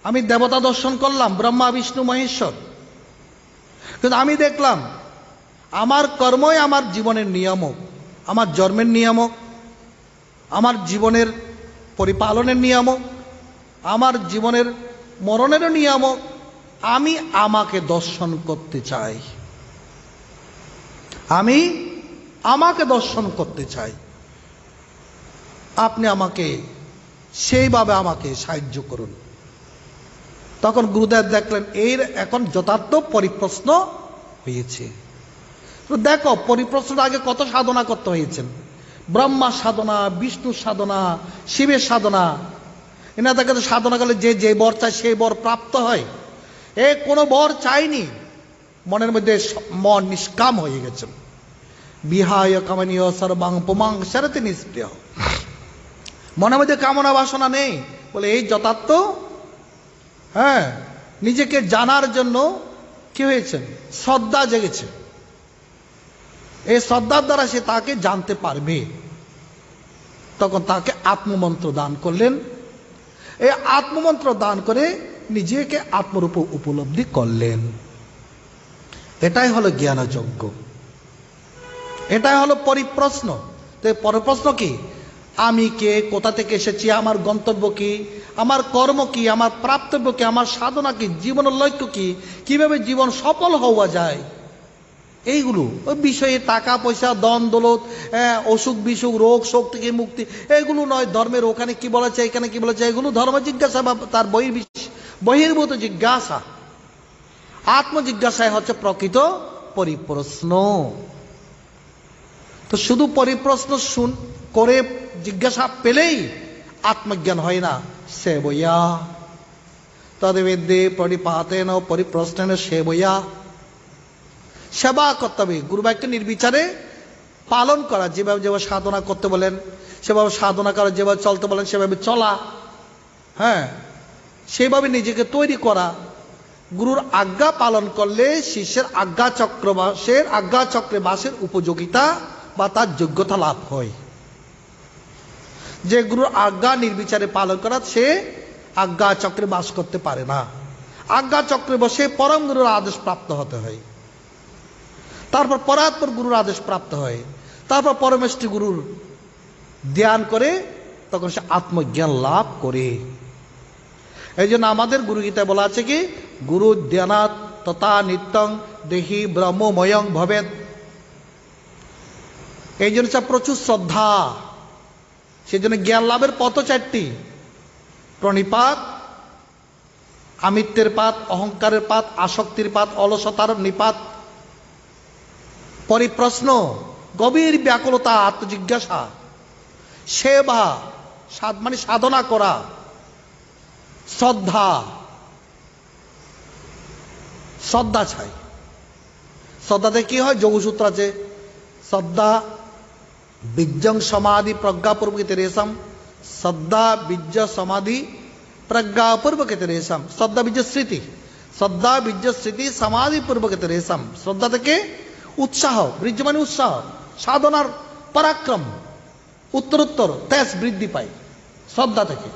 আমি দেবতা দর্শন করলাম, ব্রহ্মা বিষ্ণু মহেশ্বর, কিন্তু আমি দেখলাম আমার কর্মই আমার জীবনের নিয়ামক, আমার জন্মের নিয়ামক, আমার জীবনের পরিপালনের নিয়ামক, আমার জীবনের মরণেরও নিয়ামক। আমি আমাকে দর্শন করতে চাই, আমি আমাকে দর্শন করতে চাই, আপনি আমাকে সেইভাবে আমাকে সাহায্য করুন। তখন গুরুদেব দেখলেন এর এখন যথার্থ পরিপ্রশ্ন হয়েছে। তো দেখো, পরিপ্রশ্নটা আগে কত সাধনা করতে হয়েছেন, ব্রহ্মার সাধনা, বিষ্ণুর সাধনা, শিবের সাধনা। এনা তাকে সাধনা করলে যে যে বর চায় সেই বর প্রাপ্ত হয়। এ কোনো বর চাইনি, মনের মধ্যে মন নিষ্কাম হয়ে গেছেন। বিহায় কামনীয় সর্বাং পুমাং শরতে নিষ্প্রিয়, মনের মধ্যে কামনা বাসনা নেই। বলে এই যথার্থ, হ্যাঁ, নিজেকে জানার জন্য কি হয়েছে? শ্রদ্ধা জেগেছে। এই শ্রদ্ধার দ্বারা সে তাকে জানতে পারবে। তখন তাকে আত্মমন্ত্র দান করলেন। এই আত্মমন্ত্র দান করে নিজেকে আত্মরূপ উপলব্ধি করলেন। এটাই হলো জ্ঞানযজ্ঞ, এটাই হলো পরিপ্রশ্ন। তো পরিপ্রশ্ন কি? আমি কে, কোথা থেকে এসেছি, আমার গন্তব্য কি, আমার কর্ম কি, আমার প্রাপ্তব্য কি, আমার সাধনা কি, জীবনের লক্ষ্য কি, কিভাবে জীবন সফল হওয়া যায়, এইগুলো ওই বিষয়ে টাকা পয়সা, দন দৌলত, অসুখ বিসুখ, রোগ শোক থেকে মুক্তি, এগুলো নয়। ধর্মের ওখানে কি বলেছে, এখানে কি বলেছে, এগুলো ধর্ম জিজ্ঞাসা বা তার বহির্ভূত জিজ্ঞাসা। আত্মজিজ্ঞাসায় হচ্ছে প্রকৃত পরিপ্রশ্ন। তো শুধু পরিপ্রশ্ন করে জিজ্ঞাসা পেলেই আত্মজ্ঞান হয় না। সেবয়া তদ্বেদে পরিপাতেন পরিপ্রশ্নেন সেবয়া, সেবা করতে হবে, গুরুবাক্য নির্বিচারে পালন করা। যেভাবে যেভাবে সাধনা করতে বলেন সেভাবে সাধনা করা, যেভাবে চলতে বলেন সেভাবে চলা, হ্যাঁ, সেইভাবে নিজেকে তৈরি করা। গুরুর আজ্ঞা পালন করলে শিষ্যের আজ্ঞা চক্রে বাসের উপযোগিতা বা তার যোগ্যতা লাভ হয়। যে গুরুর আজ্ঞা নির্বিচারে পালন করা, সে আজ্ঞা চক্রে বাস করতে পারে না। আজ্ঞা চক্রে বসে পরম গুরুর আদেশ প্রাপ্ত হতে হয়, তারপর পরাৎপর গুরুর আদেশ প্রাপ্ত হয়, তারপর পরমেষ্ঠী গুরুর ধ্যান করে তখন সে আত্মজ্ঞান লাভ করে। এই জন্য আমাদের গুরু গীতায় বলা আছে কি, গুরু ধ্যানাৎ তথা নিত্যং দেহি ব্রহ্মময়ং ভবেৎ। এই জন্য প্রচুর শ্রদ্ধা। সেই জন্য জ্ঞান লাভের পথ চারটি: প্রণিপাত, আমিত্বের পাত, অহংকারের পাত, আসক্তির পাত, অলসতার নিপাত, পরিপ্রশ্ন, গভীর ব্যাকুলতা, আত্মজিজ্ঞাসা, সেবা মানে সাধনা করা, শ্রদ্ধা। শ্রদ্ধা চাই। শ্রদ্ধাতে কি হয়? যোগসূত্র আছে, শ্রদ্ধা বীর্যং সমাধি প্রজ্ঞাপূর্বক রেশম, শ্রদ্ধা বীর্য সমাধি প্রজ্ঞাপূর্বক রেশম। শ্রদ্ধা বীর্য স্মৃতি, শ্রদ্ধা বীর্য স্মৃতি সমাধি পূর্বক রেশম। শ্রদ্ধা থেকে উৎসাহ, বীর্য মানে উৎসাহ, সাধনার পরাক্রম, উত্তরোত্তর তেজ বৃদ্ধি পায় শ্রদ্ধা থেকে।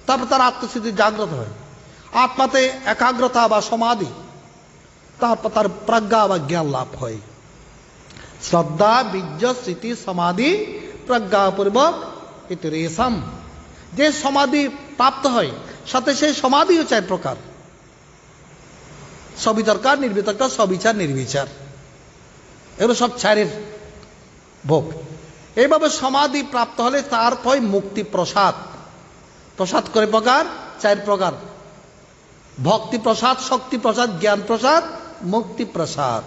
তারপর তার আত্মস্থিতি জাগ্রত হয়, আত্মাতে একাগ্রতা বা সমাধি, তারপর তার প্রজ্ঞা বা জ্ঞান লাভ হয়। শ্রদ্ধা বীর্য স্মৃতি সমাধি প্রজ্ঞাপূর্বক ইতি রেশম। যে সমাধি প্রাপ্ত হয় সাথে সেই সমাধিও 4 প্রকার: সবিতর্কার, নির্বিতর্কার, সবিচার, নির্বিচার। এগুলো সব 4-এর ভোগ। এইভাবে সমাধি প্রাপ্ত হলে তারপর মুক্তি প্রসাদ। প্রসাদ করে প্রকার, 4 প্রকার: ভক্তি প্রসাদ, শক্তি প্রসাদ, জ্ঞান প্রসাদ, মুক্তি প্রসাদ।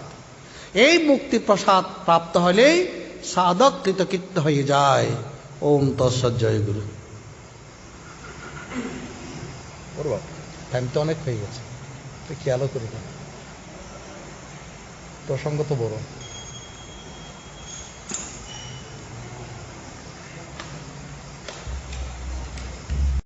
এই মুক্তি প্রসাদ প্রাপ্ত হলেই সাধক কৃতকৃত্য হয়ে যায়। ওম তৎসৎ। জয় গুরু। টাইম তো অনেক হয়ে গেছে, খেয়ালও করি না, প্রসঙ্গ তো বড়।